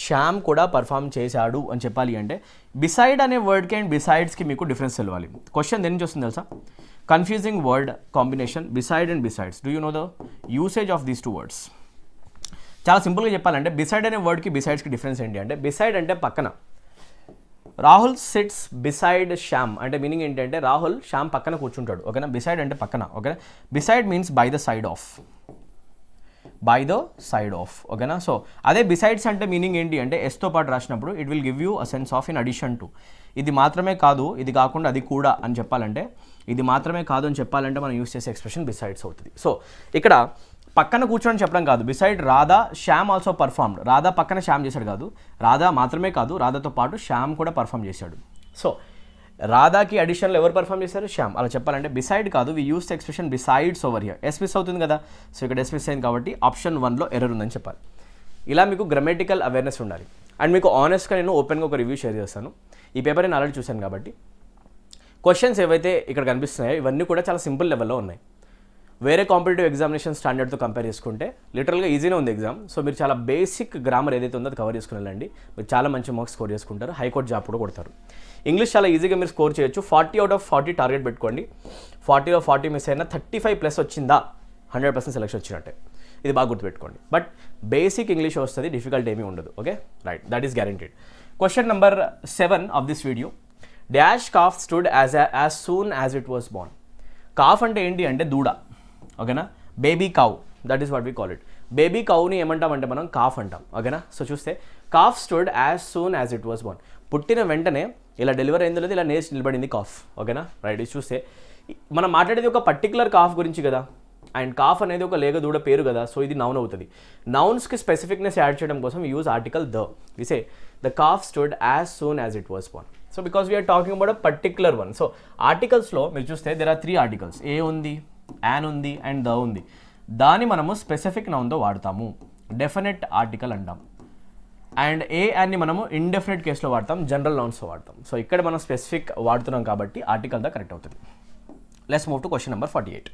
శ్యామ్ కూడా పర్ఫామ్ చేశాడు అని చెప్పాలి అంటే బిసైడ్ అనే వర్డ్కి అండ్ బిసైడ్స్కి మీకు డిఫరెన్స్ తెలవాలి. క్వశ్చన్ దేని నుంచి వస్తుంది తెలుసా? Confusing word combination beside and besides. Do you know the usage of these 2 words? చాలా సింపుల్గా చెప్పాలంటే బిసైడ్ అనే వర్డ్కి బిసైడ్స్కి డిఫరెన్స్ ఏంటి అంటే, బిసైడ్ అంటే పక్కన. రాహుల్ సిట్స్ బిసైడ్ శ్యామ్ అంటే మీనింగ్ ఏంటంటే రాహుల్ శ్యామ్ పక్కన కూర్చుంటాడు, ఓకేనా? బిసైడ్ అంటే పక్కన, ఓకేనా? Beside means by the side of, ఓకేనా? సో అదే బిసైడ్స్ అంటే మీనింగ్ ఏంటి అంటే ఎస్తో పాటు రాసినప్పుడు it will give you a sense of in addition to. ఇది మాత్రమే కాదు, ఇది కాకుండా అది కూడా అని చెప్పాలంటే, ఇది మాత్రమే కాదు అని చెప్పాలంటే మనం యూస్ చేసే ఎక్స్ప్రెషన్ బిసైడ్స్ అవుతుంది. సో ఇక్కడ పక్కన కూర్చొని చెప్పడం కాదు, beside Radha Shyam also performed. Radha పక్కన శ్యామ్ చేశాడు కాదు, రాధా మాత్రమే కాదు, రాధాతో పాటు శ్యామ్ కూడా పర్ఫామ్ చేశాడు. సో రాధాకి అడిషనల్ ఎవరు పర్ఫామ్ చేశారు? శ్యామ్. అలా చెప్పాలంటే బిసైడ్ కాదు, we use the expression besides over here. S miss అవుతుంది కదా, సో ఇక్కడ ఎస్ మిస్ అయింది కాబట్టి ఆప్షన్ 1లో ఎర్రర్ ఉందని చెప్పాలి. ఇలా మీకు గ్రామటికల్ అవేర్నెస్ ఉండాలి. అండ్ మీకు ఆనెస్ట్గా నేను ఓపెన్గా ఒక రివ్యూ షేర్ చేస్తాను. ఈ పేపర్ నేను ఆల్రెడీ చూశాను కాబట్టి క్వశ్చన్స్ ఏవైతే ఇక్కడ కనిపిస్తున్నాయో ఇవన్నీ కూడా చాలా సింపుల్ లెవెల్లో ఉన్నాయి. వేరే కాంపిటేటివ్ ఎగ్జామినేషన్ స్టాండర్డ్తో కంపేర్ చేసుకుంటే లిటరల్గా ఈజీనే ఉంది ఎగ్జామ్. సో మీరు చాలా బేసిక్ గ్రామర్ ఏదైతే ఉందో అది కవర్ చేసుకుని వెళ్ళండి, మీరు చాలా మంచి మార్క్స్ స్కోర్ చేసుకుంటారు, హైకోర్టు జాబ్ కూడా కొడతారు. ఇంగ్లీష్ చాలా ఈజీగా మీరు స్కోర్ చేయొచ్చు. 40 out of 40 టార్గెట్ పెట్టుకోండి. 40లో 40 మిస్ అయినా 35+ వచ్చిందా 100% సెలెక్షన్ వచ్చినట్టే. ఇది బాగా గుర్తుపెట్టుకోండి. బట్ బేసిక్ ఇంగ్లీష్ వస్తుంది, డిఫికల్ట్ ఏమీ ఉండదు. Okay right, that is guaranteed. Question number 7 of this video. Dash calf stood as soon as it was born. Calf అంటే ఏంటి అంటే దూడ, ఓకేనా. Baby cow, that is what we call it. Baby కౌని ఏమంటామంటే మనం కాఫ్ అంటాం, ఓకేనా. సో చూస్తే calf stood as soon as it was born. పుట్టిన వెంటనే ఇలా డెలివరీ అయిందో లేదు, ఇలా నేర్చి నిలబడింది కాఫ్, ఓకేనా రైట్. ఇది చూస్తే మనం మాట్లాడేది ఒక పర్టికులర్ కాఫ్ గురించి కదా, అండ్ కాఫ్ అనేది ఒక లేగ దూడ పేరు కదా, సో ఇది నౌన్ అవుతుంది. నౌన్స్కి స్పెసిఫిక్నెస్ యాడ్ చేయడం కోసం use article the. We say the calf stood as soon as it was born. So because we are talking about a particular one. So ఆర్టికల్స్లో మీరు చూస్తే దెర్ ఆర్ 3 ఆర్టికల్స్. ఏ ఉంది, యాన్ ఉంది అండ్ ద ఉంది. దాన్ని మనము స్పెసిఫిక్ నౌన్తో వాడతాము, డెఫినెట్ ఆర్టికల్ అంటాం. అండ్ ఏ యాన్ని మనము ఇండెఫినెట్ కేసులో వాడతాం, జనరల్ నౌన్స్తో వాడతాం. సో ఇక్కడ మనం స్పెసిఫిక్ వాడుతున్నాం కాబట్టి ఆర్టికల్ ద కరెక్ట్ అవుతుంది. Let's move to question number 48.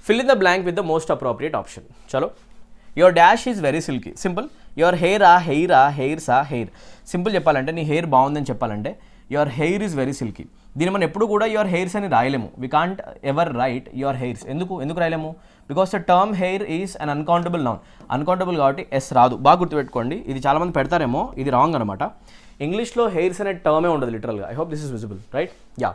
Fill in the blank with the most appropriate option. Chalo. Your dash is very silky. Simple. Your hair hairs are hair. Simple చెప్పాలంటే నీ హెయిర్ బాగుందని చెప్పాలంటే your hair is very silky. దీన్ని మనం ఎప్పుడు కూడా యువర్ హెయిర్స్ అని రాయలేము. We can't ever write your hairs. ఎందుకు రాయలేము? Because the term hair is an uncountable noun. Uncountable కాబట్టి ఎస్ రాదు. బాగా గుర్తుపెట్టుకోండి, ఇది చాలామంది పెడతారేమో, ఇది రాంగ్ అనమాట. ఇంగ్లీష్లో హెయిర్స్ అనే టర్మే ఉండదు లిటరల్గా. I hope this is visible right. Yeah,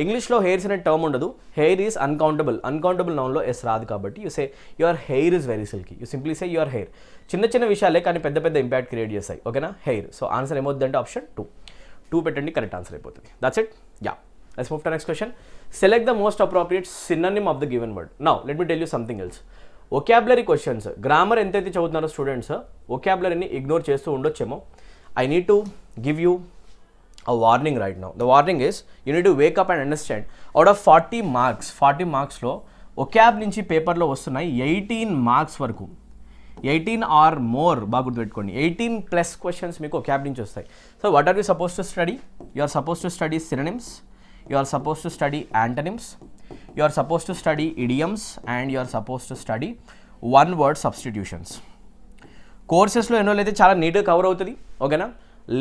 ఇంగ్లీష్లో హెయిర్స్ అనే టర్మ్ ఉండదు. హెయిర్ ఈజ్ అన్కౌంటబుల్ నౌన్లో ఎస్ రాదు కాబట్టి you say your hair is very silky. You simply say your hair. చిన్న విషయాలే కానీ పెద్ద ఇంపాక్ట్ క్రియేట్ చేస్తాయి, ఓకేనా. హెయిర్. సో ఆన్సర్ ఏమవుతుందంటే ఆప్షన్ 2 పెట్టండి, కరెక్ట్ ఆన్సర్ అయిపోతుంది. That's it. Yeah, let's move to next question. Select the most appropriate synonym of the given word. Now let me tell you something else. Vocabulary questions, grammar ఎంతైతే చదువుతున్నారో స్టూడెంట్స్ వొకాబులరీని ఇగ్నోర్ చేస్తూ ఉండొచ్చేమో. I need to give you a warning right now. The warning is you need to wake up and understand. Out of 40 marks లో vocab నుంచి పేపర్లో వస్తున్నాయి 18 మార్క్స్ వరకు, 18 ఆర్ మోర్. బాగా గుర్తుపెట్టుకోండి, 18+ క్వశ్చన్స్ మీకు vocab నుంచి వస్తాయి. So what are you suppose to study? You are suppose to study synonyms, you are supposed to study antonyms, you are supposed to study idioms, and you are supposed to study one word substitutions. కోర్సెస్లో ఎన్నో అయితే చాలా నీట్గా కవర్ అవుతుంది, ఓకేనా.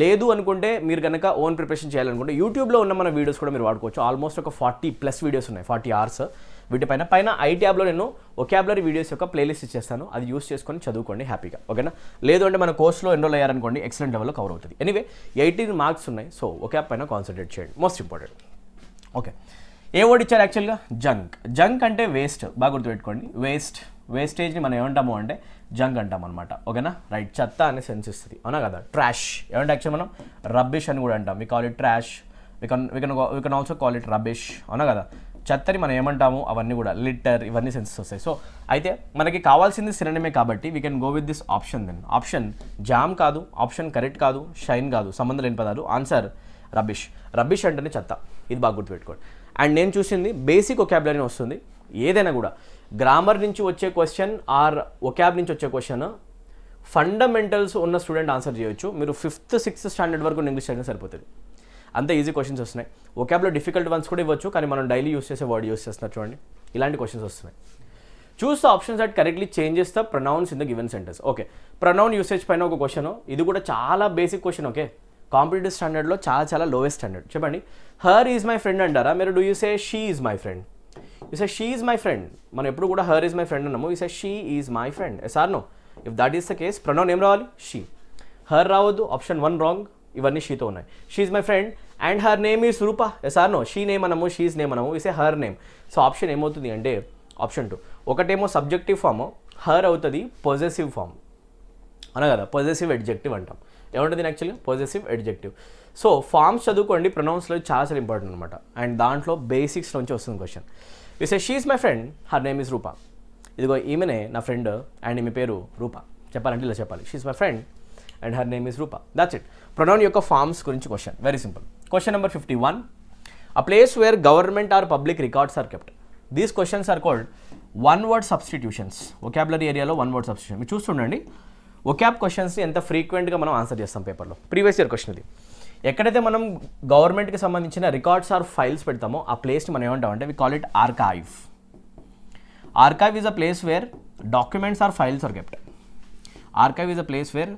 లేదు అనుకుంటే మీరు కనుక ఓన్ ప్రిపరేషన్ చేయాలనుకుంటే యూట్యూబ్లో ఉన్న మన వీడియోస్ కూడా మీరు వాడుకోవచ్చు. ఆల్మోస్ట్ ఒక 40+ వీడియోస్ ఉన్నాయి, 40 hours. వీటిపైన ఐ ట్యాబ్లో నేను వొకాబులరీ వీడియోస్ యొక్క ప్లేలిస్ట్ ఇచ్చేస్తాను, అది యూస్ చేసుకొని చదువుకోండి హ్యాపీగా, ఓకేనా. లేదు అంటే మన కోర్స్లో ఎన్రోల్ అయ్యారనుకోండి, ఎక్సలెంట్ లెవెల్లో కవర్ అవుతుంది. ఎనీవే 18 మార్క్స్ ఉన్నాయి, సో వొకాబ్ పైన కాన్సన్ట్రేట్ చేయండి, మోస్ట్ ఇంపార్టెంట్. ఓకే, ఏ వర్డ్ ఇచ్చారు యాక్చువల్గా? జంక్ అంటే వేస్ట్. బాగా గుర్తుపెట్టుకోండి, వేస్టేజ్ని మనం ఏమంటాము అంటే జంక్ అంటాం అనమాట, ఓకేనా రైట్. చెత్త అనే సెన్స్ ఇస్తుంది, అవునా కదా. ట్రాష్ ఏమంటే యాక్చువల్ మనం రబ్బిష్ అని కూడా అంటాం. We call it trash, we can also call it rubbish, అవునా కదా. చెత్తని మనం ఏమంటాము, అవన్నీ కూడా లిటర్, ఇవన్నీ సెన్సెస్ వస్తాయి. సో అయితే మనకి కావాల్సింది సినోనిమే కాబట్టి we can go with this option. Then option jam కాదు, ఆప్షన్ కరెక్ట్ కాదు, షైన్ కాదు, సంబంధం లేని పదాలు. ఆన్సర్ రబ్బిష్ అంటేనే చెత్త, ఇది బాగా గుర్తుపెట్టుకోండి. అండ్ నేను చూసింది బేసిక్ వొకాబులరీ వస్తుంది. ఏదైనా కూడా గ్రామర్ నుంచి వచ్చే క్వశ్చన్ ఆర్ వొకాబ్ నుంచి వచ్చే క్వశ్చన్ ఫండమెంటల్స్ ఉన్న స్టూడెంట్ ఆన్సర్ చేయొచ్చు. మీరు 5th 6th స్టాండర్డ్ వరకు ఇంగ్లీష్ చదివినా సరిపోతుంది, అంత ఈజీ క్వశ్చన్స్ వస్తున్నాయి. వొకాబ్లో డిఫికల్ట్ వన్స్ కూడా ఇవ్వచ్చు, కానీ మనం డైలీ యూస్ చేసే వర్డ్ యూస్ చేస్తున్నారు చూడండి, ఇలాంటి క్వశ్చన్స్ వస్తున్నాయి. Choose the options that correctly changes the pronouns in the given sentence. Okay, pronoun usage పైన ఒక క్వశ్చన్, ఇది కూడా చాలా బేసిక్ క్వశ్చన్. ఓకే, కాంపిటేటివ్ స్టాండర్డ్లో చాలా లోవెస్ట్ స్టాండర్డ్. చెప్పండి, హర్ ఈజ్ మై ఫ్రెండ్ అంటారా మీరు? Do you say she is my friend? You say she is my friend. మనం ఎప్పుడు కూడా హర్ ఈజ్ మై ఫ్రెండ్ అన్నాము, you say she is my friend. Yes or no? If that is the case pronoun ఏం రావాలి? షీ. హర్ రావద్దు, ఆప్షన్ 1 రాంగ్, ఇవన్నీ షీతో ఉన్నాయి. She is my friend and her name is Rupa. Yes or no? She name అనము, షీజ్ నేమ్ అనము, you say her name. So option ఏమవుతుంది అంటే ఆప్షన్ 2. ఒకటేమో సబ్జెక్టివ్ ఫామ్, హర్ అవుతుంది పొజెసివ్ ఫామ్, అన కదా, పొజెసివ్ ఎడ్జెక్టివ్ అంటాం. ఏముంటుంది యాక్చువల్గా? Possessive adjective. సో ఫార్మ్స్ చదువుకోండి, ప్రొనౌన్స్లో చాలా ఇంపార్టెంట్ అనమాట. అండ్ దాంట్లో బేసిక్స్ నుంచి వస్తుంది question. You say she is my friend, her name is Rupa. ఇదిగో ఈమెనే నా ఫ్రెండ్ అండ్ ఈమె పేరు రూపా. చెప్పాలంటే ఇలా చెప్పాలి, she is my friend and her name is Rupa. That's it. Pronoun యొక్క ఫార్మ్స్ గురించి question, very simple. Question number 51. A place where government or public records are kept. These questions are called one word substitutions. Vocabulary ఏరియాలో వన్ వర్డ్ సబ్స్టిట్యూషన్. మీరు చూస్తుండండి vocab క్వశ్చన్స్ని ఎంత ఫ్రీక్వెంట్గా మనం ఆన్సర్ చేస్తాం పేపర్లో. ప్రీవియస్ ఇయర్ క్వశ్చన్ ఇది. ఎక్కడైతే మనం గవర్నమెంట్కి సంబంధించిన రికార్డ్స్ ఆర్ ఫైల్స్ పెడతామో ఆ ప్లేస్ని మనం ఏమంటామంటే we call it archive. Archive is a place where documents are files are kept. Archive is a place where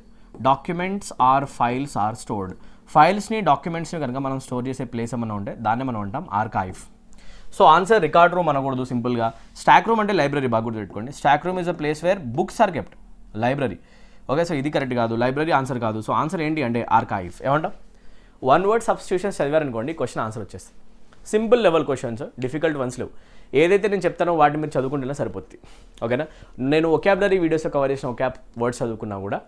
documents are files are stored. ఫైల్స్ని డాక్యుమెంట్స్ని కనుక మనం స్టోర్ చేసే ప్లేస్ ఏమన్నా ఉంటే దాన్ని మనం అంటాం archive. So answer record room అనకూడదు సింపుల్గా. స్టాక్ రూమ్ అంటే లైబ్రరీ, బాగా గుర్తుపెట్టుకోండి. Stack room is a place where books are kept, library. Okay, so ఇది కరెక్ట్ కాదు, లైబ్రరీ ఆన్సర్ కాదు. సో ఆన్సర్ ఏంటి అంటే ఆర్కైవ్. ఏమంటాం? వన్ వర్డ్ సబ్స్టిట్యూషన్స్ చదివారనుకోండి క్వశ్చన్ ఆన్సర్ వచ్చేస్తుంది. Simple level questions, difficult ones లేవు. ఏదైతే నేను చెప్తానో వాటిని మీరు చదువుకుంటేనే సరిపోతుంది. ఓకేనా? నేను ఒకాబులరీ వీడియోస్లో కవర్ చేసిన ఒకాబ్ వర్డ్స్ చదువుకున్నా కూడా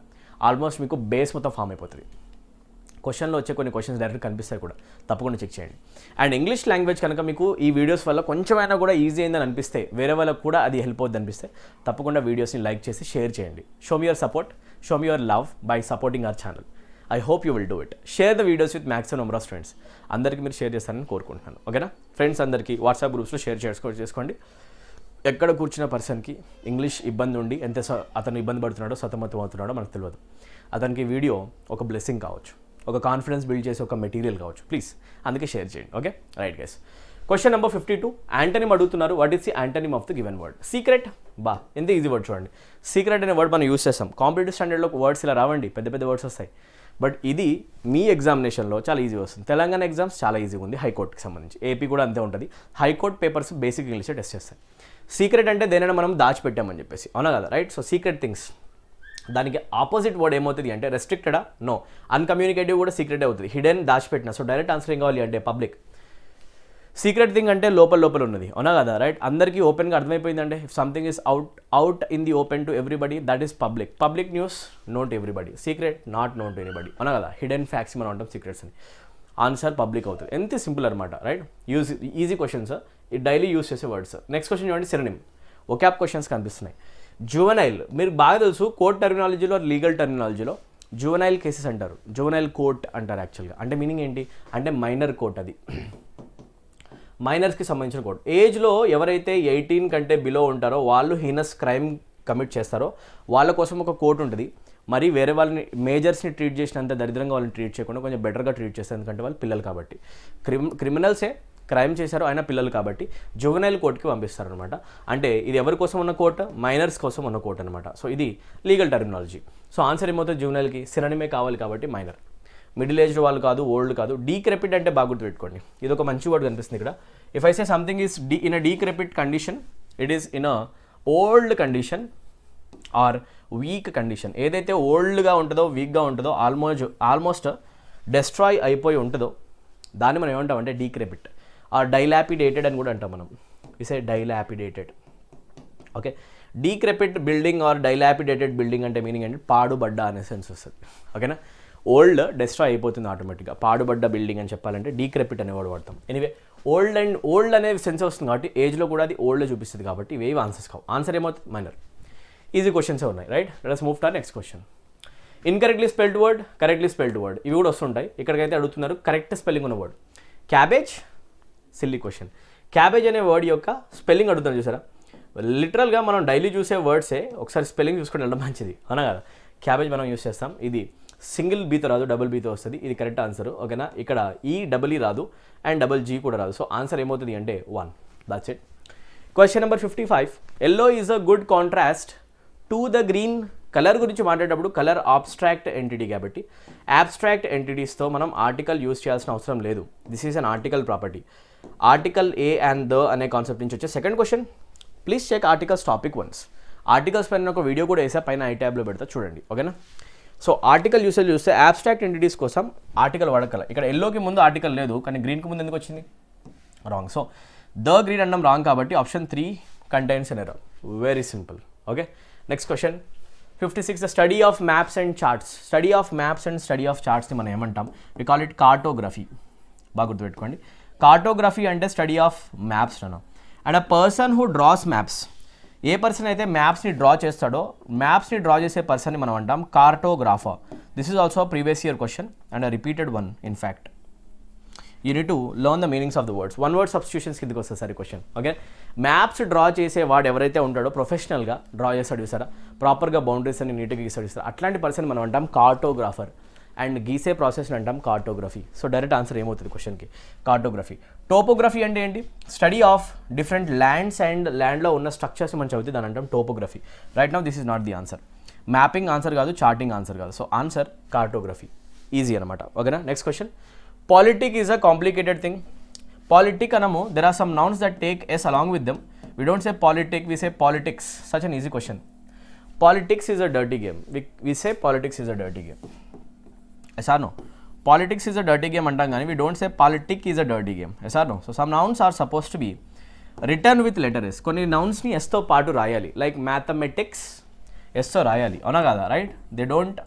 ఆల్మోస్ట్ మీకు బేస్ మొత్తం ఫామ్ అయిపోతుంది. క్వశ్చన్లో వచ్చే కొన్ని క్వశ్చన్స్ డైరెక్ట్ కనిపిస్తాయి కూడా, తప్పకుండా చెక్ చేయండి. అండ్ ఇంగ్లీష్ లాంగ్వేజ్ కనుక మీకు ఈ వీడియోస్ వల్ల కొంచెమైనా కూడా ఈజీ అయిందని అనిపిస్తే, వేరే వాళ్ళకు కూడా అది హెల్ప్ అవుతుంది అనిపిస్తే తప్పకుండా వీడియోస్ని లైక్ చేసి షేర్ చేయండి. Show me your support, show me your love by supporting our channel. I hope you will do it. Share the videos with maximum number of friends. అందరికీ మీరు షేర్ చేస్తారని కోరుకుంటున్నాను. ఓకేనా? ఫ్రెండ్స్ అందరికీ వాట్సాప్ గ్రూప్స్లో షేర్ చేసుకోండి. ఎక్కడ కూర్చున్న పర్సన్కి ఇంగ్లీష్ ఇబ్బంది ఉండి అతను ఇబ్బంది పడుతున్నాడో, సతమతం అవుతున్నాడో మనకు తెలియదు. అతనికి వీడియో ఒక బ్లెస్సింగ్ కావచ్చు, ఒక కాన్ఫిడెన్స్ బిల్డ్ చేసే ఒక మెటీరియల్ కావచ్చు. ప్లీజ్ అందుకే షేర్ చేయండి. Okay, right guys. Question number 52. Antonym అడుగుతున్నారు. What is the antonym of the given word? Secret. ఎంత ఈజీ వర్డ్ చూడండి. సీక్రెట్ అనే వర్డ్ మనం యూస్ చేస్తాం. కాంపిటేటివ్ స్టాండర్డ్లో వర్డ్స్ ఇలా రావండి, పెద్ద పెద్ద వర్డ్స్ వస్తాయి. బట్ ఇది మీ ఎగ్జామినేషన్లో చాలా ఈజీ వస్తుంది. తెలంగాణ ఎగ్జామ్స్ చాలా ఈజీగా ఉంది, హైకోర్టుకి సంబంధించి. ఏపీ కూడా అంతే ఉంటుంది. High court papers basic English test చేస్తాయి. సీక్రెట్ అంటే దేనైనా మనం దాచిపెట్టామని చెప్పేసి, అవునా కదా? రైట్. So secret things. దానికి ఆపోజిట్ వర్డ్ ఏమవుతుంది అంటే రెస్ట్రిక్టెడా? నో. అన్కమ్యూనికేటివ్ కూడా సీక్రెట్ అవుతుంది. హిడెన్, దాచిపెట్టిన. సో డైరెక్ట్ ఆన్సర్ ఏం కావాలి అంటే పబ్లిక్. సీక్రెట్ థింగ్ అంటే లోపల ఉన్నది, అవునా కదా? రైట్. అందరికీ ఓపెన్గా అర్థమైపోయిందంటే if something is out in the open to everybody, that is public. Public news known to everybody. Secret not known to anybody, అవునా కదా? హిడెన్ ఫ్యాక్ట్స్ మనం అంటాం సీక్రెట్స్ అని. ఆన్సర్ పబ్లిక్ అవుతుంది. ఎంత సింపుల్ అనమాట. రైట్. ఈజీ క్వశ్చన్స్, ఇది డైలీ యూస్ చేసే వర్డ్స్. నెక్స్ట్ క్వశ్చన్ చూడండి, సినోనిమ్. ఒకాబ్ క్వశ్చన్స్ కనిపిస్తున్నాయి. జువెనైల్, మీరు బాగా తెలుసు కోర్ట్ టర్మినాలజీలో, లీగల్ టర్మినాలజీలో జువెనైల్ కేసెస్ అంటారు, జువెనైల్ కోర్ట్ అంటారు యాక్చువల్గా. అంటే మీనింగ్ ఏంటి అంటే మైనర్ కోర్ట్. అది మైనర్స్కి సంబంధించిన కోర్ట్. ఏజ్లో ఎవరైతే 18 కంటే బిలో ఉంటారో వాళ్ళు హీనస్ క్రైమ్ కమిట్ చేస్తారో వాళ్ళ కోసం ఒక కోర్ట్ ఉంటుంది. మరి వేరే వాళ్ళని మేజర్స్ని ట్రీట్ చేసినంత దరిద్రంగా వాళ్ళని ట్రీట్ చేయకుండా కొంచెం బెటర్గా ట్రీట్ చేస్తారు, ఎందుకంటే వాళ్ళు పిల్లలు కాబట్టి. క్రిమినల్సే క్రైమ్ చేశారు, ఆయన పిల్లలు కాబట్టి జువెనైల్ కోర్ట్కి పంపిస్తారనమాట. అంటే ఇది ఎవరి కోసం ఉన్న కోర్ట్? మైనర్స్ కోసం ఉన్న కోర్ట్ అనమాట. సో ఇది లీగల్ టర్మినాలజీ. సో ఆన్సర్ ఏమవుతుంది? జువెనైల్కి సినోనిమే కావాలి కాబట్టి మైనర్. మిడిల్ ఏజ్డ్ వాళ్ళు కాదు, ఓల్డ్ కాదు. డీక్రెపిట్ అంటే బాగా గుర్తుపెట్టుకోండి, ఇది ఒక మంచి వర్డ్ కనిపిస్తుంది ఇక్కడ. If I say something is in a decrepit condition, it is in a old condition or weak condition. ఏదైతే ఓల్డ్గా ఉంటుందో, వీక్గా ఉంటుందో, ఆల్మోస్ట్ డెస్ట్రాయ్ అయిపోయి ఉంటుందో దాన్ని మనం ఏమంటామంటే డీక్రెపిట్. ఆర్ డైలాపిడేటెడ్ అని కూడా అంటాం మనం. Is a dilapidated. Okay. Decrepit building or dilapidated building అంటే మీనింగ్ ఏంటి? పాడుబడ్డ అనే సెన్స్ వస్తుంది. ఓకేనా? ఓల్డ్ డెస్ట్రాయ్ అయిపోతుంది ఆటోమేటిక్గా. పాడుబడ్డ బిల్డింగ్ అని చెప్పాలంటే డీక్రెపిట్ అనేవాడు వాడతాం. ఎనీవే ఓల్డ్ అనే సెన్స్ వస్తుంది కాబట్టి ఏజ్లో కూడా అది ఓల్డ్ చూపిస్తుంది కాబట్టి ఇవేవి ఆన్సర్స్ కావు. ఆన్సర్ ఏమవుతుంది? మైనర్. ఈజీ క్వశ్చన్సే ఉన్నాయి. Right. Let's move to next question. Incorrectly spelled word, correctly spelled word, ఇవి కూడా వస్తుంటాయి. ఇక్కడికైతే అడుగుతున్నారు కరెక్ట్ స్పెల్లింగ్ ఉన్న word. Cabbage, silly question. Cabbage అనే వర్డ్ యొక్క స్పెల్లింగ్ అడుగుతాను చూసారా? లిటరల్గా మనం డైలీ చూసే వర్డ్సే ఒకసారి స్పెల్లింగ్ చూసుకొని వెళ్ళడం మంచిది, అవునా కదా? క్యాబేజ్ మనం యూస్ చేస్తాం. ఇది సింగిల్ బీతో రాదు, డబుల్ బీతో వస్తుంది. ఇది కరెక్ట్ ఆన్సర్. ఓకేనా? ఇక్కడ డబుల్ ఈ రాదు అండ్ డబుల్ జీ కూడా రాదు. సో ఆన్సర్ ఏమవుతుంది అంటే 1. That's it. Question number 55. Yellow is a good contrast to the green. Colour గురించి మాట్లాడేటప్పుడు కలర్ ఆబ్స్ట్రాక్ట్ ఎంటిటీ కాబట్టి ఆబ్స్ట్రాక్ట్ ఎంటిటీస్తో మనం ఆర్టికల్ యూస్ చేయాల్సిన అవసరం లేదు. This is an article property. Article a and the అనే కాన్సెప్ట్ నుంచి వచ్చే second question. Please check articles topic ones. Articles పైన ఒక వీడియో కూడా వేసా, పైన ఐ ట్యాబ్లో పెడతా చూడండి. ఓకేనా? సో ఆర్టికల్ యూసేజ్ చూస్తే ఆబ్స్ట్రాక్ట్ ఎంటిటీస్ కోసం ఆర్టికల్ వాడకల. ఇక్కడ ఎల్లోకి ముందు ఆర్టికల్ లేదు, కానీ గ్రీన్కి ముందు ఎందుకు వచ్చింది? రాంగ్. సో ద గ్రీన్ అనడం రాంగ్ కాబట్టి option 3 contains an error. Very simple. Okay. Next question. 56 the study of maps and charts. Study of maps and study of చార్ట్స్ని మనం ఏమంటాం? We call it cartography. బాగా గుర్తుపెట్టుకోండి, కార్టోగ్రఫీ అంటే స్టడీ ఆఫ్ మ్యాప్స్ అన్న. And a person who draws maps, ఏ పర్సన్ అయితే మ్యాప్స్ని డ్రా చేస్తాడో, మ్యాప్స్ని డ్రా చేసే పర్సన్ని మనం అంటాం cartographer. This is also previous year question and a repeated one in fact. You need to learn the meanings of the words. One word substitutions కిందకి వస్తుంది సార్ ఈ క్వశ్చన్. ఓకే, మ్యాప్స్ డ్రా చేసే వాడు ఎవరైతే ఉంటాడో, ప్రొఫెషనల్గా డ్రా చేస్తాడు చూసారా, ప్రాపర్గా బౌండరీస్ అని నీట్గా గీస్తాడు చూసారా, అట్లాంటి పర్సన్ మనం అంటాం కార్టోగ్రాఫర్. అండ్ గీసే ప్రాసెస్ని అంటాం కార్టోగ్రఫీ. సో డైరెక్ట్ ఆన్సర్ ఏమవుతుంది క్వశ్చన్కి? కార్టోగ్రఫీ. టోపోగ్రఫీ అంటే ఏంటి? Study of different lands and ల్యాండ్లో ఉన్న స్ట్రక్చర్స్ మనం చదివితే దాని అంటాం topography. Right now this is not the answer. Mapping answer కాదు, చార్టింగ్ ఆన్సర్ కాదు. So answer cartography. ఈజీ అనమాట. ఓకేనా? Next question. Politic is a complicated thing. Politic anamu, there are some nouns that take s along with them. We don't say politic, we say politics. Such an easy question. Politics is a dirty game. We say politics is a dirty game. Yes or no? Politics is a dirty game antam gaani we don't say politic is a dirty game. Yes or no? So some nouns are supposed to be written with letter s. Konni nouns ni s tho paatu rayali. Like mathematics s tho rayali. Avuna kada, right? They don't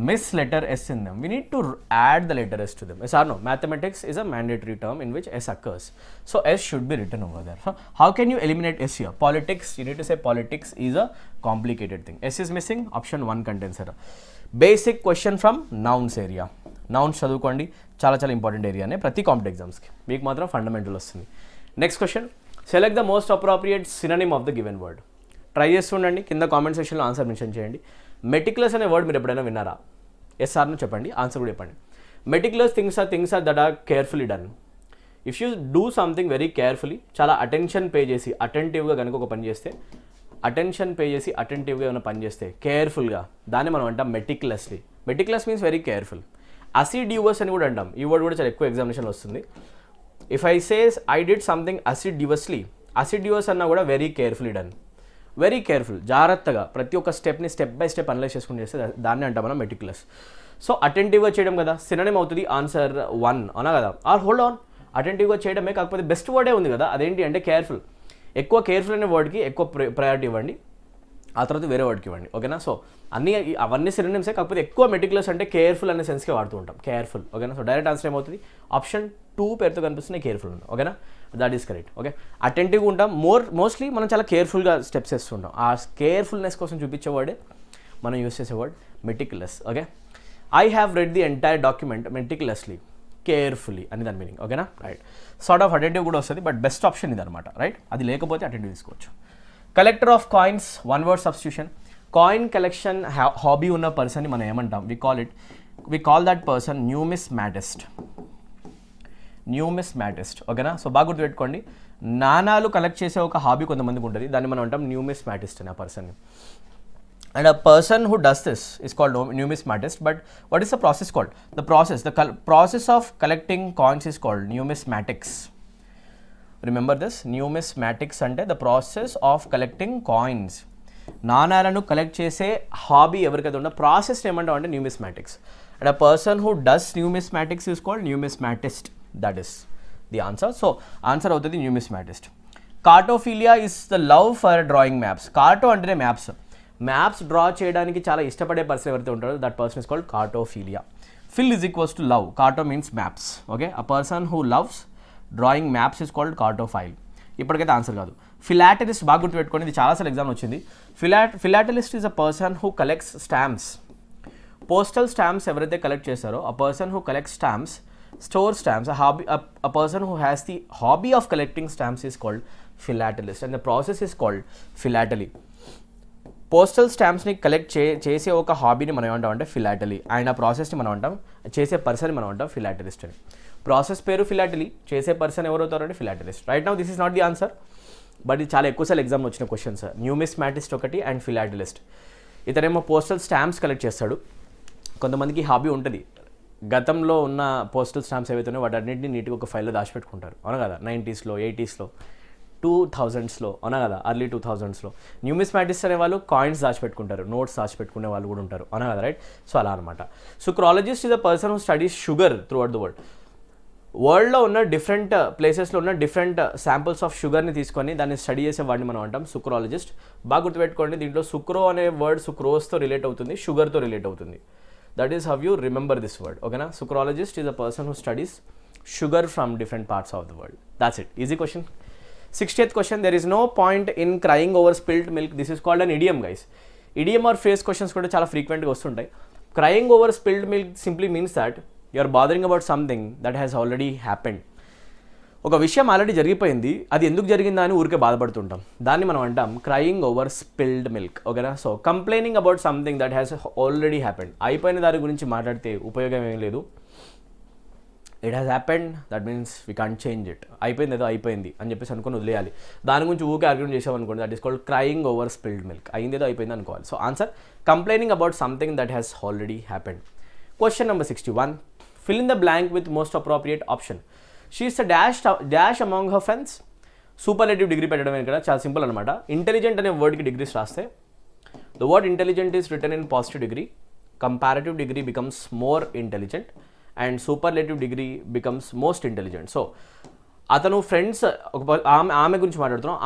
miss letter s in them. We need to add the letter s to them. Yes or no? Mathematics is a mandatory term in which s occurs. So s should be written over there. So how can you eliminate s here? Politics, you need to say politics is a complicated thing. S is missing. Option 1 contains error. Basic question from nouns area. Nouns చదువుకోండి, చాలా చాలా ఇంపార్టెంట్ ఏరియానే ప్రతి కాంపిటేటివ్ ఎగ్జామ్స్కి. మీకు మాత్రం ఫండమెంటల్ వస్తుంది. Next question. Select the most appropriate synonym of the given word. Try చేస్తుండండి, కింద కామెంట్ సెక్షన్లో ఆన్సర్ మెన్షన్ చేయండి. మెటిక్యులస్ అనే వర్డ్ మీరు ఎప్పుడైనా విన్నారా? ఎస్ ఆర్ను చెప్పండి, ఆన్సర్ కూడా చెప్పండి. Meticulous things are that are carefully done. If you do something very carefully, చాలా అటెన్షన్ పే చేసి అటెంటివ్గా కనుక ఒక పని చేస్తే, అటెన్షన్ పే చేసి అటెంటివ్గా ఏమైనా పని చేస్తే, కేర్ఫుల్గా, దాన్ని మనం అంటాం meticulously. Meticulous means very careful. Assiduous అని కూడా అంటాం. ఈ వర్డ్ కూడా చాలా ఎక్కువ ఎగ్జామినేషన్లో వస్తుంది. If I says I did something assiduously, assiduous అన్నా కూడా very carefully done. Very careful, జాగ్రత్తగా ప్రతి ఒక్క స్టెప్ని స్టెప్ బై స్టెప్ అనలైజ్ చేసుకుని చేస్తే దాన్ని అంటాం మనం మెటిక్యులస్. సో అటెంటివ్గా చేయడం కదా, సినోనిమ్ అవుతుంది ఆన్సర్ 1 అవునా కదా? ఆర్ హోల్డ్ ఆన్, అటెంటివ్గా చేయడమే, కాకపోతే బెస్ట్ వర్డే ఉంది కదా, అదేంటి అంటే కేర్ఫుల్. ఎక్కువ కేర్ఫుల్ అనే వర్డ్కి ఎక్కువ ప్రయారిటీ ఇవ్వండి, ఆ తర్వాత వేరే వర్డ్కి ఇవ్వండి. ఓకేనా? సో అవన్నీ సినోనిమ్సే, కాకపోతే ఎక్కువ మెటిక్యులస్ అంటే కేర్ఫుల్ అనే సెన్స్కే వాడుతూ ఉంటాం, కేర్ఫుల్. ఓకేనా? సో డైరెక్ట్ ఆన్సర్ ఏమవుతుంది? ఆప్షన్ 2 పేరుతో కనిపిస్తుంది కేర్ఫుల్ ఉంది. ఓకేనా? That is correct. ఓకే, అటెంటివ్గా ఉంటాం, మోస్ట్లీ మనం చాలా కేర్ఫుల్గా స్టెప్స్ వేస్తుంటాం. ఆ కేర్ఫుల్నెస్ కోసం చూపించే వర్డే మనం యూస్ చేసే word meticulous. Okay, I have read the entire document meticulously, carefully అని దాని మీనింగ్. ఓకేనా? రైట్. సార్ట్ ఆఫ్ అటెంటివ్ కూడా వస్తుంది, బట్ బెస్ట్ ఆప్షన్ ఇది అనమాట. రైట్, అది లేకపోతే అటెంటివ్ తీసుకోవచ్చు. Collector of coins, one word substitution. Coin collection hobby ఉన్న పర్సన్ని మనం ఏమంటాం? We call that person numismatist. Numismatist. ఓకేనా? సో బాగా గుర్తుపెట్టుకోండి, నాణాలు కలెక్ట్ చేసే ఒక హాబీ కొంతమందికి ఉంటుంది, దాన్ని మనం అంటాం న్యూమిస్మాటిస్ట్ అని ఆ పర్సన్ని. And a person who does this is called numismatist. But what is the process called? The process of collecting coins is called numismatics. Remember this, numismatics ante the process of collecting coins. నాణాలను కలెక్ట్ చేసే హాబీ ఎవరికైతే ఉందో ప్రాసెస్ ఏమంటాం అంటే numismatics. And a person who does numismatics is called numismatist. That is the answer. So answer అవుతుంది numismatist. Cartophilia is the love for drawing maps. కార్టో అంటేనే మ్యాప్స్ డ్రా చేయడానికి చాలా ఇష్టపడే పర్సన్ ఎవరైతే ఉంటారో that person is called cartophilia. Phil is equals to love. Carto means maps. Okay, a person who loves drawing maps is called cartophile. ఇప్పటికైతే ఆన్సర్ కాదు. ఫిలాటలిస్ట్, బాగా గుర్తుపెట్టుకోండి, ఇది చాలాసార్లు ఎగ్జామ్ వచ్చింది. Philatelist is a person who collects stamps. Postal stamps ఎవరైతే కలెక్ట్ చేస్తారో a person who collects stamps, store stamps, a person who has the hobby of collecting stamps is called philatelist, and the process is called philately. Postal స్టాంప్స్ని కలెక్ట్ చేసే ఒక హాబీని మనం ఏమంటాం అంటే ఫిలాటలీ, అండ్ ఆ ప్రాసెస్ని మనం అంటాం, చేసే పర్సన్ని మనం అంటాం ఫిలాటలిస్ట్ అని. ప్రాసెస్ పేరు ఫిలాటలీ, చేసే పర్సన్ ఎవరవుతారు అంటే philatelist. Right now this is not the answer, but ఇది చాలా ఎక్కువసార్లు ఎగ్జామ్లో వచ్చిన క్వశ్చన్స్. న్యూమిస్మాటిస్ట్ ఒకటి అండ్ ఫిలాటలిస్ట్. ఇతనేమో పోస్టల్ స్టాంప్స్ కలెక్ట్ చేస్తాడు. కొంతమందికి హాబీ ఉంటుంది, గతంలో ఉన్న పోస్టల్ స్టాంప్స్ ఏవైతే ఉన్నాయో వాటి అన్నింటినీ నీట్గా ఒక ఫైల్లో దాచిపెట్టుకుంటారు, అవునా కదా? 90s, 80s, 2000s అవునా కదా? Early 2000s. న్యూమిస్మాటిస్ట్ అనే వాళ్ళు కాయిన్స్ దాచిపెట్టుకుంటారు, నోట్స్ దాచిపెట్టుకునే వాళ్ళు కూడా ఉంటారు, అవునా కదా? రైట్. సో అలా అనమాట. Sucrologist is a person who studies sugar throughout the world. వరల్డ్లో ఉన్న డిఫరెంట్ ప్లేసెస్లో ఉన్న డిఫరెంట్ శాంపుల్స్ ఆఫ్ షుగర్ని తీసుకొని దాన్ని స్టడీ చేసే వాడిని మనం అంటాం సుక్రాలజిస్ట్. బాగా గుర్తుపెట్టుకోండి, దీంట్లో సుక్రో అనే వర్డ్ సుక్రోస్తో రిలేట్ అవుతుంది, షుగర్తో రిలేట్ అవుతుంది. That is how you remember this word. ఓకేనా? Sucrologist is a person who studies sugar from different parts of the world. That's it. Easy question. 60th question, there is no point in crying over spilt milk. This is called an idiom, guys. Idiom or phrase questions కూడా చాలా ఫ్రీక్వెంట్గా వస్తుంటాయి. Crying over spilled milk simply means that you are bothering about something that has already happened. ఒక విషయం ఆల్రెడీ జరిగిపోయింది, అది ఎందుకు జరిగిందా అని ఊరికే బాధపడుతుంటాం. దాన్ని మనం అంటాం క్రయింగ్ ఓవర్ స్పిల్డ్ మిల్క్. ఓకేనా? So complaining about something that has already happened. అయిపోయిన దాని గురించి మాట్లాడితే ఉపయోగం ఏం లేదు. It has happened, that means we can't change it. అయిపోయింది, ఏదో అయిపోయింది అని చెప్పేసి అనుకుని వదిలేయాలి. దాని గురించి ఊకే ఆర్గ్యుమెంట్ చేసామనుకోండి, that is called crying over spilled milk. అయింది, ఏదో అయిపోయింది అనుకోవాలి. So answer complaining about something that has already happened. Question number 61, fill in the blank with most appropriate option. She is a dash among her friends. Superlative degree పెట్టడం ఇక్కడ చాలా సింపుల్ అనమాట. ఇంటెలిజెంట్ అనే వర్డ్కి డిగ్రీస్ రాస్తే the word intelligent is return in positive degree, comparative degree becomes more intelligent and superlative degree becomes most intelligent. So అతను ఫ్రెండ్స్ ఆమె గురించి మాట్లాడుతున్నాం.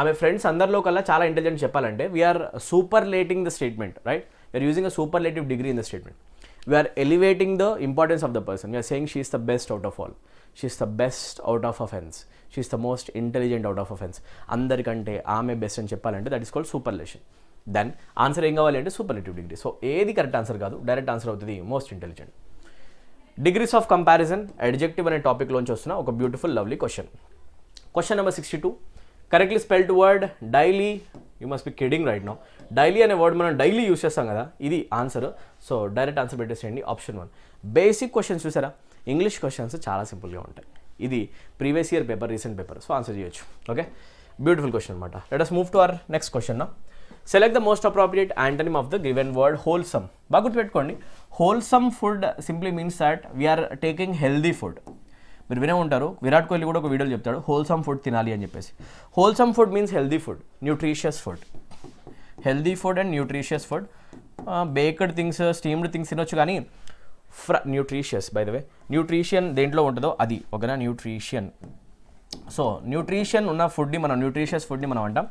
ఆమె ఫ్రెండ్స్ అందరిలో కల్లా చాలా ఇంటెలిజెంట్ చెప్పాలంటే we are superlating the statement, right? We are using a superlative degree in the statement. We are elevating the importance of the person. We are saying she is the best out of all. She is the best out of offense. She is the most intelligent out of offense. అందరికంటే ఆమె బెస్ట్ అని చెప్పాలంటే that is called superlation. Then answer ఏం కావాలి అంటే సూపర్లేటివ్ డిగ్రీ. సో ఏది కరెక్ట్ ఆన్సర్ కాదు, డైరెక్ట్ ఆన్సర్ అవుతుంది most intelligent. Degrees of comparison adjective అనే టాపిక్లోంచి వస్తున్న ఒక beautiful lovely question. Question number 62, correctly spelled word daily. You must be kidding right now. Daily అనే వర్డ్ మనం డైలీ యూస్ చేస్తాం కదా, ఇది ఆన్సర్. సో డైరెక్ట్ ఆన్సర్ పెట్టేసేయండి ఆప్షన్ 1. బేసిక్ క్వశ్చన్స్ చూసారా, ఇంగ్లీష్ క్వశ్చన్స్ చాలా సింపుల్గా ఉంటాయి. ఇది previous year paper, recent paper, so answer చేయొచ్చు. ఓకే, బ్యూటిఫుల్ క్వశ్చన్ అనమాట. Let us move to our next question నా. Select the most appropriate antonym of the given word wholesome. బాగా గుర్తుపెట్టుకోండి, wholesome food simply means that we are taking healthy food. మీరు వినే ఉంటారు, విరాట్ కోహ్లీ కూడా ఒక వీడియోలో చెప్తాడు హోల్సమ్ ఫుడ్ తినాలి అని చెప్పేసి. Wholesome food means healthy food, nutritious food. Healthy food and nutritious food. Baked things, steamed things తినొచ్చు, కానీ nutritious by the way. Nutrition దేంట్లో ఉంటుందో అది, ఓకేనా? న్యూట్రిషన్. సో న్యూట్రిషన్ ఉన్న ఫుడ్ని మనం, న్యూట్రిషియస్ ఫుడ్ని మనం అంటాం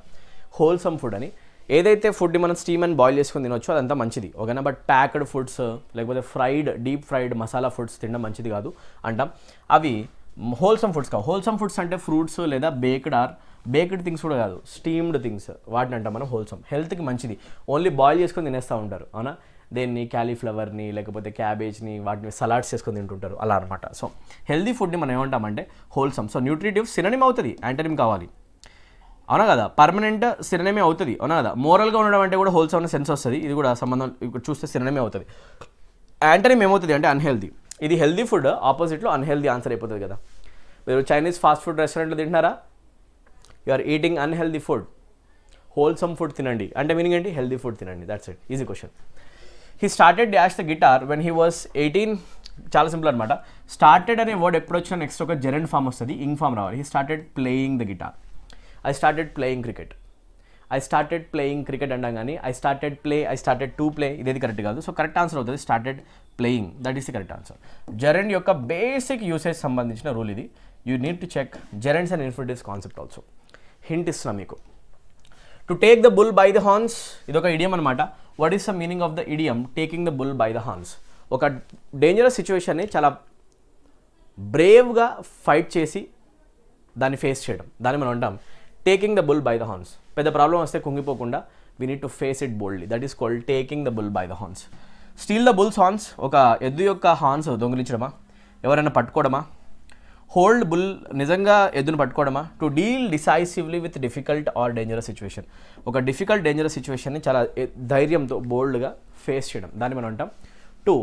హోల్సమ్ ఫుడ్ అని. ఏదైతే ఫుడ్ని మనం స్టీమ్ అండ్ బాయిల్ చేసుకొని తినొచ్చు అదంతా మంచిది, ఓకేనా? బట్ ప్యాక్డ్ ఫుడ్స్ లేకపోతే డీప్ ఫ్రైడ్ మసాలా ఫుడ్స్ తినడం మంచిది కాదు అంటాం. అవి హోల్సమ్ ఫుడ్స్ కావు. హోల్సమ్ ఫుడ్స్ అంటే ఫ్రూట్స్ లేదా బేక్డ్ థింగ్స్ కూడా కాదు, స్టీమ్డ్ థింగ్స్, వాటిని అంటాం మనం హోల్సమ్. హెల్త్కి మంచిది. ఓన్లీ బాయిల్ చేసుకొని తినేస్తూ ఉంటారు, అవునా? దేన్ని, క్యాలీఫ్లవర్ని లేకపోతే క్యాబేజ్ని, వాటిని సలాడ్స్ చేసుకొని తింటుంటారు, అలా అనమాట. సో హెల్దీ ఫుడ్ని మనం ఏమంటామంటే హోల్సమ్. సో న్యూట్రిటివ్ సినోనిమ్ అవుతుంది, యాంటనిమ్ కావాలి, అవునా కదా? పర్మనెంట్ సినోనిమే అవుతుంది, అవునా కదా? మోరల్గా ఉండడం అంటే కూడా హోల్సమ్ అనే సెన్స్ వస్తుంది, ఇది కూడా సంబంధం ఇక్కడ చూస్తే సినోనిమే అవుతుంది. యాంటనిమ్ ఏమవుతుంది అంటే అన్హెల్దీ. ఇది హెల్దీ ఫుడ్ ఆపోజిట్లో అన్హెల్దీ ఆన్సర్ అయిపోతుంది కదా. మీరు చైనీస్ ఫాస్ట్ ఫుడ్ రెస్టారెంట్లో తింటున్నారా, you are eating unhealthy food. Wholesome food తినండి అంటే మీనింగ్ ఏంటి? హెల్దీ ఫుడ్ తినండి, that's it. Easy question. He started dash the guitar when he was 18. చాలా సింపుల్ అనమాట. స్టార్టెడ్ అనే వర్డ్ ఎప్పుడు వచ్చినా నెక్స్ట్ ఒక జెరెంట్ ఫామ్ వస్తుంది, ఇంగ్ ఫామ్ రావాలి. He started playing the guitar. I started playing cricket. I started playing cricket అంటాం కానీ ఐ స్టార్టెడ్ టు ప్లే ఇదేది కరెక్ట్ కాదు. సో కరెక్ట్ ఆన్సర్ అవుతుంది started playing, that is the correct answer. Gerund యొక్క బేసిక్ యూసేజ్ సంబంధించిన రూల్ ఇది. You need to check gerunds and infinitives concept also. Hint ఇస్తున్నా మీకు. To take the bull by the horns, ఇదొక ఇడియం అనమాట. What is the meaning of the idiom taking the bull by the horns? ఒక డేంజరస్ సిచ్యువేషన్ని చాలా బ్రేవ్గా ఫైట్ చేసి దాన్ని ఫేస్ చేయడం, దాన్ని మనం అంటాం taking the bull by the horns. పెద్ద ప్రాబ్లం వస్తే కుంగిపోకుండా we need to face it boldly, that is called taking the bull by the horns. Steal the bull's horns, ఒక ఎద్దు యొక్క హార్న్స్ దొంగిలించడమా, ఎవరైనా పట్టుకోవడమా? హోల్డ్ బుల్, నిజంగా ఎద్దును పట్టుకోవడమా? To deal decisively with difficult or dangerous situation, ఒక డిఫికల్ట్ డేంజరస్ సిచ్యువేషన్ని చాలా ధైర్యంతో బోల్డ్గా ఫేస్ చేయడం, దాన్ని మనం అంటాం to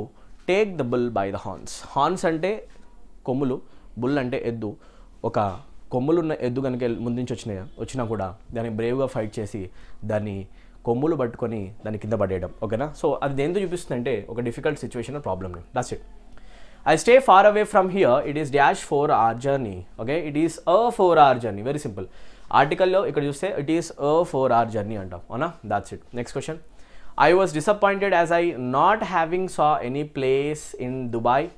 take the bull by the horns. Horns అంటే కొమ్ములు, బుల్ అంటే ఎద్దు. ఒక కొమ్ములున్న ఎద్దు కనుక ముందు నుంచి వచ్చినా కూడా దాన్ని బ్రేవ్గా ఫైట్ చేసి దాన్ని కొమ్ములు పట్టుకొని దాన్ని కింద పడేయడం, ఓకేనా? సో అది దేంతో చూపిస్తుందంటే ఒక డిఫికల్ట్ సిచ్యువేషన్ ప్రాబ్లమ్ని. That's it. I stay far away from here, it is dash 4 hour journey. Okay, it is a 4 hour journey, very simple. ఆర్టికల్లో ఇక్కడ చూస్తే it is a 4 hour journey అంటాం, అవునా? That's it. Next question. I was disappointed as I not having saw any place in Dubai.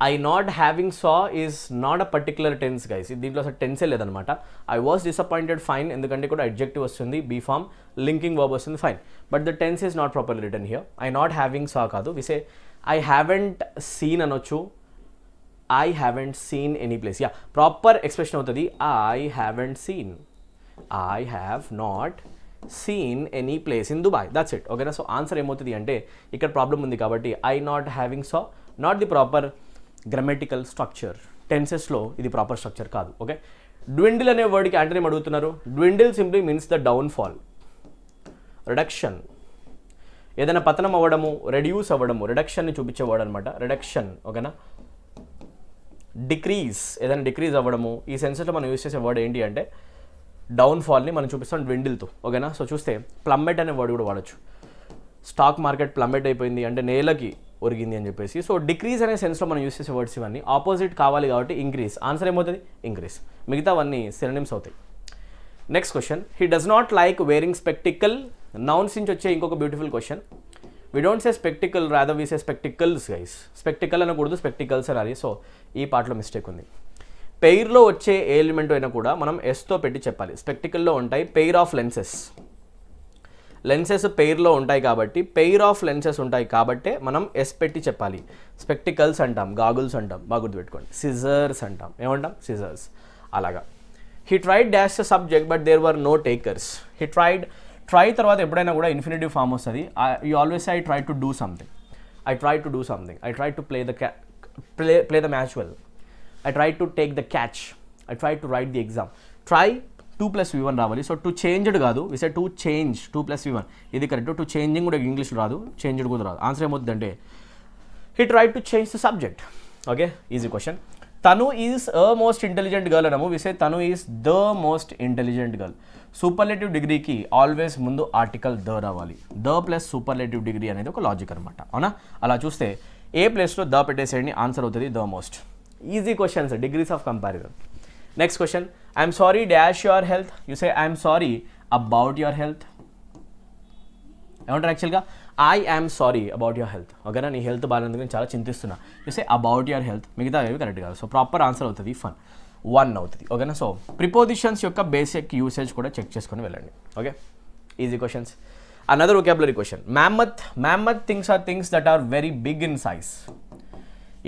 I not having saw is not a particular tense guys. దీంట్లో అసలు టెన్సే లేదనమాట. ఐ వాస్ డిసప్పాయింటెడ్ ఫైన్, ఎందుకంటే కూడా అడ్జెక్టివ్ వస్తుంది, బీ ఫామ్, లింకింగ్ వర్బ్ వస్తుంది, fine. But the tense is not properly return here. I not having saw కాదు, విసే ఐ హ్యావెంట్ సీన్ అనొచ్చు. I haven't seen any place. Yeah, proper expression అవుతుంది I haven't seen, I have not seen any place in Dubai. That's it. ఓకేనా. సో ఆన్సర్ ఏమవుతుంది అంటే ఇక్కడ ప్రాబ్లం ఉంది కాబట్టి I not having saw not the proper grammatical structure. టెన్సెస్లో ఇది ప్రాపర్ స్ట్రక్చర్ కాదు. ఓకే. డ్విండిల్ అనే వర్డ్కి యాంటనీ అడుగుతున్నారు. Dwindle simply means the downfall, reduction, ఏదైనా పతనం అవ్వడము, రెడ్యూస్ అవ్వడము, రిడక్షన్ని చూపించే వర్డ్ అనమాట, రిడక్షన్. ఓకేనా. డిక్రీజ్, ఏదైనా డిక్రీజ్ అవ్వడము, ఈ సెన్సెస్లో మనం యూజ్ చేసే వర్డ్ ఏంటి అంటే డౌన్ఫాల్ని మనం చూపిస్తాం డ్విండిల్తో. ఓకేనా. సో చూస్తే ప్లమ్మెట్ అనే వర్డ్ కూడా వాడచ్చు. స్టాక్ మార్కెట్ ప్లమ్మెట్ అయిపోయింది అంటే నేలకి ఒరిగింది అని చెప్పేసి. సో డిక్రీజ్ అనే సెన్స్లో మనం యూస్ చేసే వర్డ్స్ ఇవన్నీ. ఆపోజిట్ కావాలి కాబట్టి ఇంక్రీజ్. ఆన్సర్ ఏమవుతుంది? ఇంక్రీజ్. మిగతావన్నీ సినోనిమ్స్ అవుతాయి. Next question, he does not like wearing spectacle. Nouns నుంచి వచ్చే ఇంకొక beautiful question. We don't say spectacle, rather we say spectacles guys. Spectacle అనకూడదు, స్పెక్టికల్స్ అనాలి. సో ఈ పార్ట్లో మిస్టేక్ ఉంది. పెయిర్లో వచ్చే ఏ ఎలిమెంట్ అయినా కూడా మనం ఎస్తో పెట్టి చెప్పాలి. స్పెక్టికల్లో ఉంటాయి పెయిర్ ఆఫ్ లెన్సెస్. లెన్సెస్ పెయిర్లో ఉంటాయి కాబట్టి, పెయిర్ ఆఫ్ లెన్సెస్ ఉంటాయి కాబట్టే మనం ఎస్ పెట్టి చెప్పాలి. స్పెక్టికల్స్ అంటాం, గాగుల్స్ అంటాం, బాగా గుర్తుపెట్టుకోండి. సిజర్స్ అంటాం, ఏమంటాం? సిజర్స్. అలాగా. He tried dash the subject but there were no takers. He tried, try తర్వాత ఎప్పుడైనా కూడా ఇన్ఫినిటివ్ ఫామ్ వస్తుంది. You always I try to do something, I try to do something, I try to play the match well, I try to take the catch, I try to write the exam. Try 2+V1 రావాలి. సో టు చేంజ్డ్ కాదు, విసే టు చేంజ్ 2+V1 ఇది కరెక్ట్. టు చేంజింగ్ కూడా ఇంగ్లీష్లో రాదు, చేంజ్డ్ కూడా రాదు. ఆన్సర్ ఏమవుతుందంటే he try to change the subject. Okay, easy question. తను is a most intelligent girl అనము, విసే తను is the most intelligent girl. Superlative డిగ్రీకి ఆల్వేస్ ముందు ఆర్టికల్ ద రావాలి. ద ప్లస్ సూపర్లేటివ్ డిగ్రీ అనేది ఒక లాజిక్ అనమాట, అవునా? అలా చూస్తే ఏ ప్లేస్లో ద పెట్టేసేయండి, ఆన్సర్ అవుతుంది the most. Easy questions, degrees of comparison. Next question, I'm sorry dash your health. You say I'm sorry about your health. ఏమంటారు యాక్చువల్గా? I am sorry about your health. ఓకేనా, నీ హెల్త్ బాగాలేందుకు నేను చాలా చింతిస్తున్నా. You say about your health. మిగతా ఏవి కరెక్ట్ కాదు. సో ప్రాపర్ ఆన్సర్ అవుతుంది ఫన్ 1 అవుతుంది. ఓకేనా. సో ప్రిపోజిషన్స్ యొక్క బేసిక్ యూసేజ్ కూడా చెక్ చేసుకొని వెళ్ళండి. Okay, easy questions. Another vocabulary question, mammoth. Mammoth things are things that are very big in size.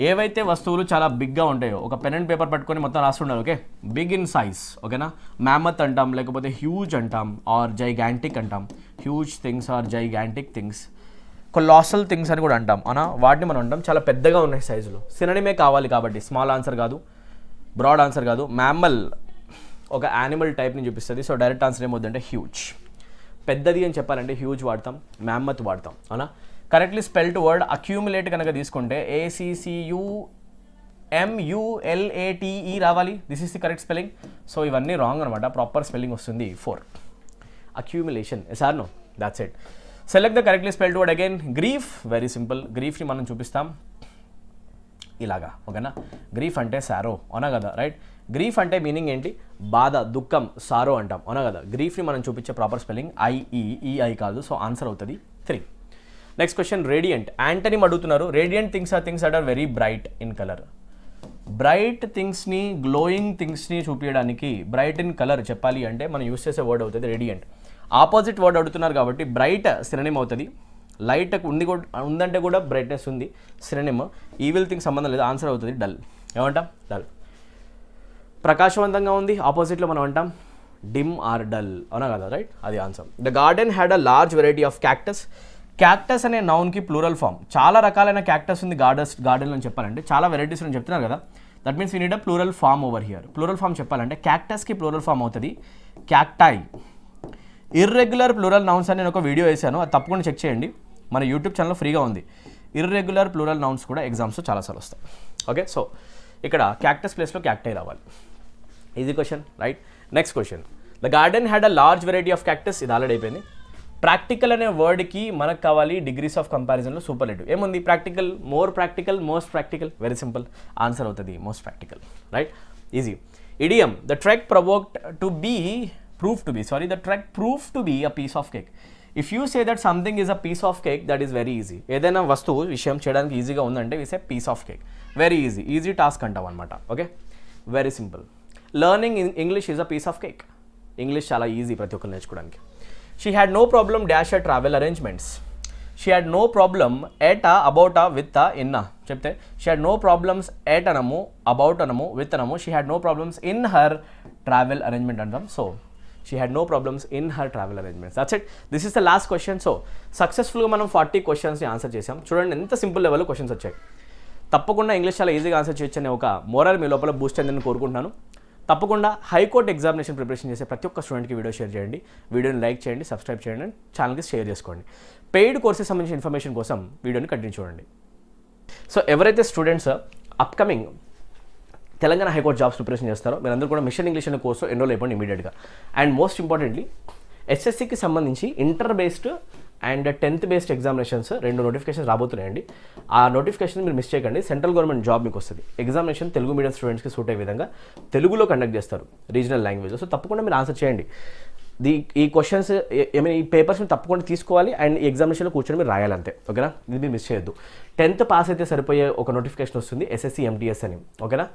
ఏవైతే వస్తువులు చాలా బిగ్గా ఉంటాయో, ఒక పెన్ అండ్ పేపర్ పట్టుకొని మొత్తం రాస్తుండాలి. Okay, big in size. ఓకేనా, మ్యామత్ అంటాం, లేకపోతే హ్యూజ్ అంటాం, ఆర్ జైగాంటిక్ అంటాం. Huge things or gigantic things. Colossal things అని కూడా అంటాం, అవునా? వాటిని మనం అంటాం చాలా పెద్దగా ఉన్నాయి సైజులో. సినోనిమే కావాలి కాబట్టి స్మాల్ ఆన్సర్ కాదు, బ్రాడ్ ఆన్సర్ కాదు. మ్యామల్ ఒక యానిమల్ టైప్ని చూపిస్తుంది. సో డైరెక్ట్ ఆన్సర్ ఏమవుతుందంటే హ్యూజ్. పెద్దది అని చెప్పాలంటే హ్యూజ్ వాడతాం, మ్యామత్ వాడతాం, అవునా? కరెక్ట్లీ స్పెల్డ్ వర్డ్ అక్యూములేట్ కనుక తీసుకుంటే ACCUMULATE రావాలి. This is the correct spelling. So ఇవన్నీ రాంగ్ అనమాట, ప్రాపర్ స్పెల్లింగ్ వస్తుంది 4. Accumulation. Yes or no? That's it. Select the correctly spelled word again. Grief, very simple. గ్రీఫ్ని మనం చూపిస్తాం ఇలాగా. ఓకేనా, గ్రీఫ్ అంటే సారో, అవునా కదా? రైట్. గ్రీఫ్ అంటే మీనింగ్ ఏంటి? బాధ, దుఃఖం, సారో అంటాం, అవునా కదా? గ్రీఫ్ని మనం చూపించే ప్రాపర్ స్పెల్లింగ్ IEEI కాదు. సో ఆన్సర్ అవుతుంది 3. Next question, radiant. యాంటనీమ్ అడుగుతున్నారు. Radiant things are things that are very bright in colour. Bright థింగ్స్ని, గ్లోయింగ్ థింగ్స్ని చూపించడానికి బ్రైట్ ఇన్ కలర్ చెప్పాలి అంటే మనం యూస్ చేసే వర్డ్ అవుతుంది రేడియంట్. ఆపోజిట్ వర్డ్ అడుగుతున్నారు కాబట్టి బ్రైట్ సినోనిమ్ అవుతుంది. లైట్ ఉందంటే కూడా బ్రైట్నెస్ ఉంది, సినోనిమ్. ఈవిల్ థింగ్ సంబంధం లేదు, ఆన్సర్ అవుతుంది డల్. ఏమంటాం? డల్. ప్రకాశవంతంగా ఉంది, ఆపోజిట్లో మనం అంటాం డిమ్ ఆర్ డల్, అవునా కదా? రైట్, అది answer. The garden had a large variety of cactus. Cactus అనే నౌన్కి ప్లూరల్ ఫామ్. చాలా రకాలైన క్యాక్టస్ ఉంది గార్డెన్లో అని చెప్పాలంటే, చాలా వెరైటీస్ అని చెప్తున్నారు కదా. That means we need a plural form over here. Plural form చెప్పాలంటే క్యాక్టస్కి ప్లూరల్ ఫామ్ అవుతుంది క్యాక్టై. ఇర్రెగ్యులర్ ప్లూరల్ నౌన్స్ అని నేను ఒక వీడియో వేసాను, అది తప్పకుండా చెక్ చేయండి, మన యూట్యూబ్ ఛానల్లో ఫ్రీగా ఉంది. ఇర్రెగ్యులర్ ప్లూరల్ నౌన్స్ కూడా ఎగ్జామ్స్లో చాలాసార్లు వస్తాయి. ఓకే, సో ఇక్కడ క్యాక్టస్ ప్లేస్లో క్యాక్టై రావాలి. Easy question, right. Next question, the garden had a large variety of cactus. ఇది ఆల్రెడీ అయిపోయింది. ప్రాక్టికల్ అనే వర్డ్కి మనకు కావాలి డిగ్రీస్ ఆఫ్ కంపారిజన్లో సూపర్లేటివ్. ఏముంది? Practical, more practical, most practical. Very simple, answer అవుతుంది most practical. Right, easy. Idiom, the trek provoked to be, proved to be a piece of cake. If you say that something is a piece of cake that is very easy. ఏదైనా వస్తువు విషయం చేయడానికి ఈజీగా ఉందంటే we say piece of cake. Very easy task అంటాం అనమాట. Okay, very simple. Learning English is a piece of cake. English చాలా ఈజీ ప్రతి ఒక్కరు నేర్చుకోవడానికి. She had no problem dash a travel arrangements. She had no problem at about with in చెప్తే she had no problems at అనము, అబౌట్ అనము, విత్ అనము. She had no problems in her travel arrangement అంటాం. So she had no problems in her travel arrangements. That's it. This is the last question. So సక్సెస్ఫుల్గా మనం 40 క్వశ్చన్స్ని ఆన్సర్ చేసాం. చూడండి ఎంత సింపుల్ లెవెల్లో క్వశ్చన్స్ వచ్చాయి. తప్పకుండా ఇంగ్లీష్ చాలా ఈజీగా ఆన్సర్ చేయొచ్చు అనే ఒక మోరల్ మీ లోపల బూస్ట్ అయిందని కోరుకుంటున్నాను. తప్పకుండా హైకోర్టు ఎగ్జామినేషన్ ప్రిపరేషన్ చేసే ప్రతి ఒక్క స్టూడెంట్కి వీడియో షేర్ చేయండి, వీడియోని లైక్ చేయండి, సబ్స్క్రైబ్ చేయండి, అండ్ ఛానల్కి షేర్ చేసుకోండి. పెయిడ్ కోర్సెస్ సంబంధించిన ఇన్ఫర్మేషన్ కోసం వీడియోని కంటిన్యూ చూడండి. సో ఎవరైతే students upcoming Telangana high court jobs preparation చేస్తారో మీరందరూ కూడా మిషన్ ఇంగ్లీష్ అనే కోర్సు ఎన్రోల్ అయిపోండి ఇమీడియట్గా. అండ్ మోస్ట్ ఇంపార్టెంట్లీ ఎస్ఎస్సికి సంబంధించి inter based and 10th based examinations 2 notifications రాబోతున్నాయండి. ఆ నోటిఫికేషన్ మీరు మిస్ చేయకండి. సెంట్రల్ గవర్నమెంట్ జాబ్ మీకు వస్తుంది. ఎగ్జామినేషన్ తెలుగు మీడియం స్టూడెంట్స్కి సూట్ అయ్యే విధంగా తెలుగులో కండక్ట్ చేస్తారు, రీజనల్ లాంగ్వేజ్. సో తప్పకుండా మీరు ఆన్సర్ చేయండి. ఈ క్వశ్చన్స్ ఈ పేపర్స్ని తప్పకుండా తీసుకోవాలి అండ్ ఈ ఎగ్జామినేషన్లో కూర్చొని మీరు రాయాలంతే. ఓకేనా, ఇది మీరు మిస్ చేయొద్దు. 10th పాస్ అయితే సరిపోయే ఒక నోటిఫికేషన్ వస్తుంది, ఎస్ఎస్సి ఎంటీఎస్ అని. ఓకేనా,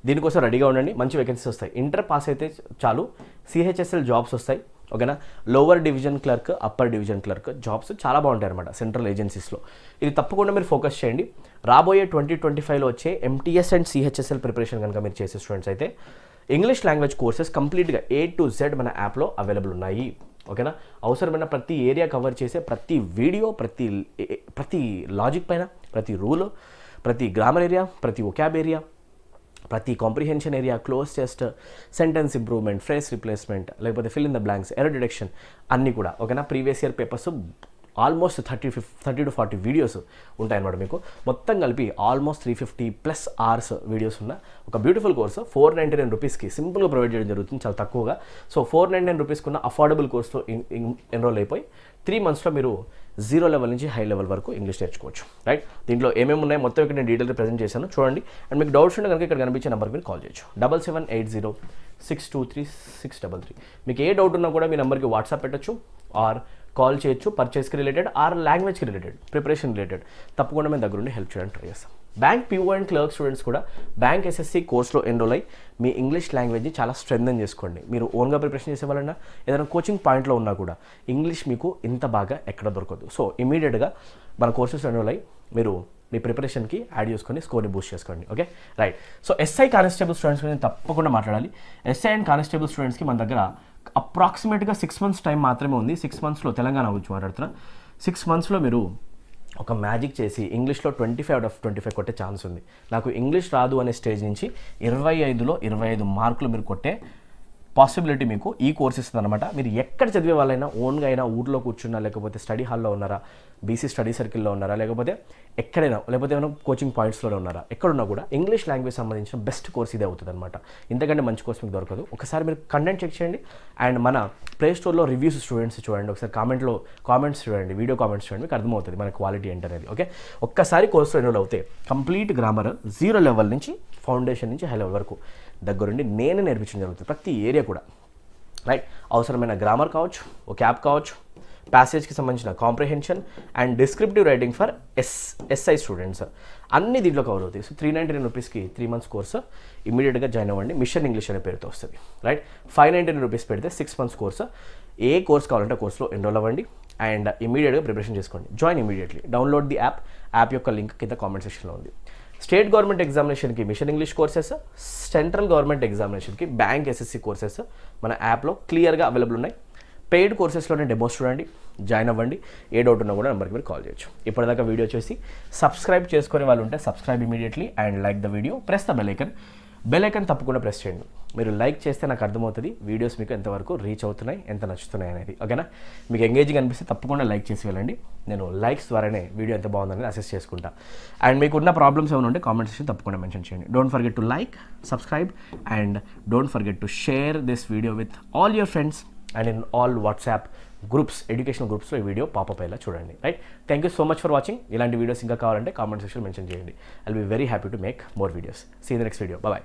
దీనికోసం రెడీగా ఉండండి. మంచి వేకెన్సీస్ వస్తాయి. ఇంటర్ పాస్ అయితే చాలు, సిహెచ్ఎస్ఎల్ జాబ్స్ వస్తాయి. ఓకేనా, lower division clerk, upper division clerk jobs చాలా బాగుంటాయి అనమాట సెంట్రల్ ఏజెన్సీస్లో. ఇది తప్పకుండా మీరు ఫోకస్ చేయండి. రాబోయే 2025లో వచ్చే ఎంటీఎస్ అండ్ సిహెచ్ఎస్ఎల్ ప్రిపరేషన్ కనుక మీరు చేసే స్టూడెంట్స్ అయితే ఇంగ్లీష్ లాంగ్వేజ్ కోర్సెస్ కంప్లీట్గా A to Z మన యాప్లో అవైలబుల్ ఉన్నాయి. ఓకేనా, అవసరమైన ప్రతి ఏరియా కవర్ చేసే ప్రతి వీడియో, ప్రతి లాజిక్ పైన, ప్రతి రూల్, ప్రతి గ్రామర్ ఏరియా, ప్రతి వొకాబ్ ఏరియా, ప్రతి comprehension area, cloze test, sentence improvement, phrase replacement, లేకపోతే fill in the blanks, error detection అన్నీ కూడా. ఓకేనా, previous year papers almost 30 to 40 videos ఉంటాయన్నమాట. మీకు మొత్తం కలిపి ఆల్మోస్ట్ 350+ అవర్స్ వీడియోస్ ఉన్న ఒక బ్యూటిఫుల్ కోర్సు 499 రూపీస్కి సింపుల్గా ప్రొవైడ్ చేయడం జరుగుతుంది, చాలా తక్కువగా. సో 499 రూపీస్కి ఉన్న అఫోర్డబుల్ కోర్సులో ఎన్రోల్ అయిపోయి 3 monthsలో మీరు 0 లెవెల్ నుంచి హై లెవెల్ వరకు ఇంగ్లీష్ నేర్చుకోవచ్చు. రైట్, దీంట్లో ఏమేమి ఉన్నాయి మొత్తం ఇక్కడ నేను డీటెయిల్గా ప్రజెంట్ చేశాను, చూడండి. అండ్ మీకు డౌట్స్ ఉంటే కనుక ఇక్కడ కనిపించే నెంబర్కి మీరు కాల్ చేయొచ్చు, 7780623633. మీకు ఏ డౌట్ ఉన్నా కూడా మీ నెంబర్కి వాట్సాప్ పెట్టచ్చు ఆర్ కాల్ చేయొచ్చు. పర్చేస్కి రిలేటెడ్ ఆర్ లాంగ్వేజ్కి రిలేటెడ్, ప్రిపరేషన్ రిలేటెడ్ తప్పకుండా మేము దగ్గరుండి హెల్ప్ చేయడానికి ట్రై చేస్తాం. Bank PO and clerk students కూడా బ్యాంక్ SSC కోర్స్లో ఎన్రోల్ అయ్యి మీ ఇంగ్లీష్ లాంగ్వేజ్ని చాలా స్ట్రెంథెన్ చేసుకోండి. మీరు ఓన్గా ప్రిపరేషన్ చేసే వాళ్ళన్నా ఏదైనా కోచింగ్ పాయింట్లో ఉన్నా కూడా ఇంగ్లీష్ మీకు ఇంత బాగా ఎక్కడ దొరకదు. సో ఇమీడియట్గా మన కోర్సెస్ ఎన్రోల్ అయ్యి మీరు మీ ప్రిపరేషన్కి యాడ్ చేసుకొని స్కోర్ని బూస్ట్ చేసుకోండి. Okay, right. So SI constable students గురించి తప్పకుండా మాట్లాడాలి. SI అండ్ కానిస్టేబుల్ స్టూడెంట్స్కి మన దగ్గర అప్రాక్సిమేట్గా 6 months టైం మాత్రమే ఉంది. 6 monthsలో తెలంగాణ గురించి మాట్లాడుతున్నా. 6 monthsలో మీరు ఒక మ్యాజిక్ చేసి ఇంగ్లీష్లో 25 out of 25 కొట్టే ఛాన్స్ ఉంది. నాకు ఇంగ్లీష్ రాదు అనే స్టేజ్ నుంచి 25లో 25 మార్కులు మీరు కొట్టే పాసిబిలిటీ మీకు ఈ కోర్స్ ఇస్తుంది అనమాట. మీరు ఎక్కడ చదివే వాళ్ళైనా, ఓన్గా అయినా, ఊర్లో కూర్చున్నా, లేకపోతే స్టడీ హాల్లో ఉన్నారా, BC స్టడీ సర్కిల్లో ఉన్నారా, లేకపోతే ఎక్కడైనా, లేకపోతే ఏమైనా కోచింగ్ పాయింట్స్లో ఉన్నారా, ఎక్కడున్నా కూడా ఇంగ్లీష్ లాంగ్వేజ్ సంబంధించిన బెస్ట్ కోర్స్ ఇదే అవుతుంది అనమాట. ఇంతకంటే మంచి కోర్స్ మీకు దొరకదు. ఒకసారి మీరు కంటెంట్ చెక్ చేయండి అండ్ మన ప్లే స్టోర్లో రివ్యూస్ స్టూడెంట్స్ చూడండి, ఒకసారి కామెంట్స్ చూడండి, వీడియో కామెంట్స్ చూడండి, మీకు అర్థమవుతుంది మన క్వాలిటీ ఏంటనేది. ఓకే, ఒక్కసారి కోర్సులో ఎన్రోల్ అవుతే కంప్లీట్ గ్రామర్ 0 లెవెల్ నుంచి ఫౌండేషన్ నుంచి హై లెవెల్ వరకు దగ్గరుండి నేనే నేర్పించడం జరుగుతుంది, ప్రతి ఏరియా కూడా. రైట్, అవసరమైన గ్రామర్ కావచ్చు, వొకాబ్ కావచ్చు, ప్యాసేజ్కి సంబంధించిన comprehension and descriptive writing for SI students అన్ని దీంట్లో కవర్ అవుతాయి. సో 399 రూపీస్కి 3 months కోర్సు ఇమీడియట్గా జాయిన్ అవ్వండి. మిషన్ ఇంగ్లీష్ అనే పేరుతో వస్తుంది. రైట్, 599 రూపీస్ పెడితే 6 months కోర్సు. ఏ కోర్స్ కావాలంటే కోర్సులో ఎన్రోల్ అవ్వండి అండ్ ఇమీడియట్గా ప్రిపరేషన్ చేసుకోండి. Join immediately. Download the app యొక్క లింక్ కింద కామెంట్ సెక్షన్లో ఉంది. స్టేట్ గవర్నమెంట్ ఎగ్జామినేషన్కి mission English courses, central government ఎగ్జామినేషన్కి బ్యాంక్ SSC కోర్సెస్ మన యాప్లో క్లియర్గా అవైలబుల్ ఉన్నాయి. పెయిడ్ కోర్సెస్లోనే డెమోస్ చూడండి, జాయిన్ అవ్వండి. ఏ డౌట్ ఉన్నా కూడా నెంబర్కి మీరు కాల్ చేయొచ్చు. ఇప్పటిదాకా వీడియో చేసి సబ్స్క్రైబ్ చేసుకునే వాళ్ళు ఉంటే subscribe immediately and like the video, press the bell icon తప్పకుండా ప్రెస్ చేయండి. మీరు లైక్ చేస్తే నాకు అర్థమవుతుంది వీడియోస్ మీకు ఎంతవరకు రీచ్ అవుతున్నాయి, ఎంత నచ్చుతున్నాయి అనేది. ఓకేనా, మీకు ఎంగేజింగ్ అనిపిస్తే తప్పకుండా లైక్ చేసి వెళ్ళండి. నేను లైక్స్ ద్వారానే వీడియో ఎంత బాగుందని అసెస్ చేసుకుంటా. అండ్ మీకు ఉన్న ప్రాబ్లమ్స్ ఏమైనా ఉంటే కామెంట్ సెక్షన్ తప్పకుండా మెన్షన్ చేయండి. Don't forget to like, subscribe and don't forget to share this video with all your friends and in all WhatsApp groups, educational గ్రూప్స్లో ఈ వీడియో పాపప్ అయ్యేలా చూడండి. Right, thank you so much for watching. ఇలాంటి వీడియోస్ ఇంకా కావాలంటే కామెంట్ సెక్షన్ మెన్షన్ చేయండి. I'll be very happy to make more videos. See in the next video. Bye.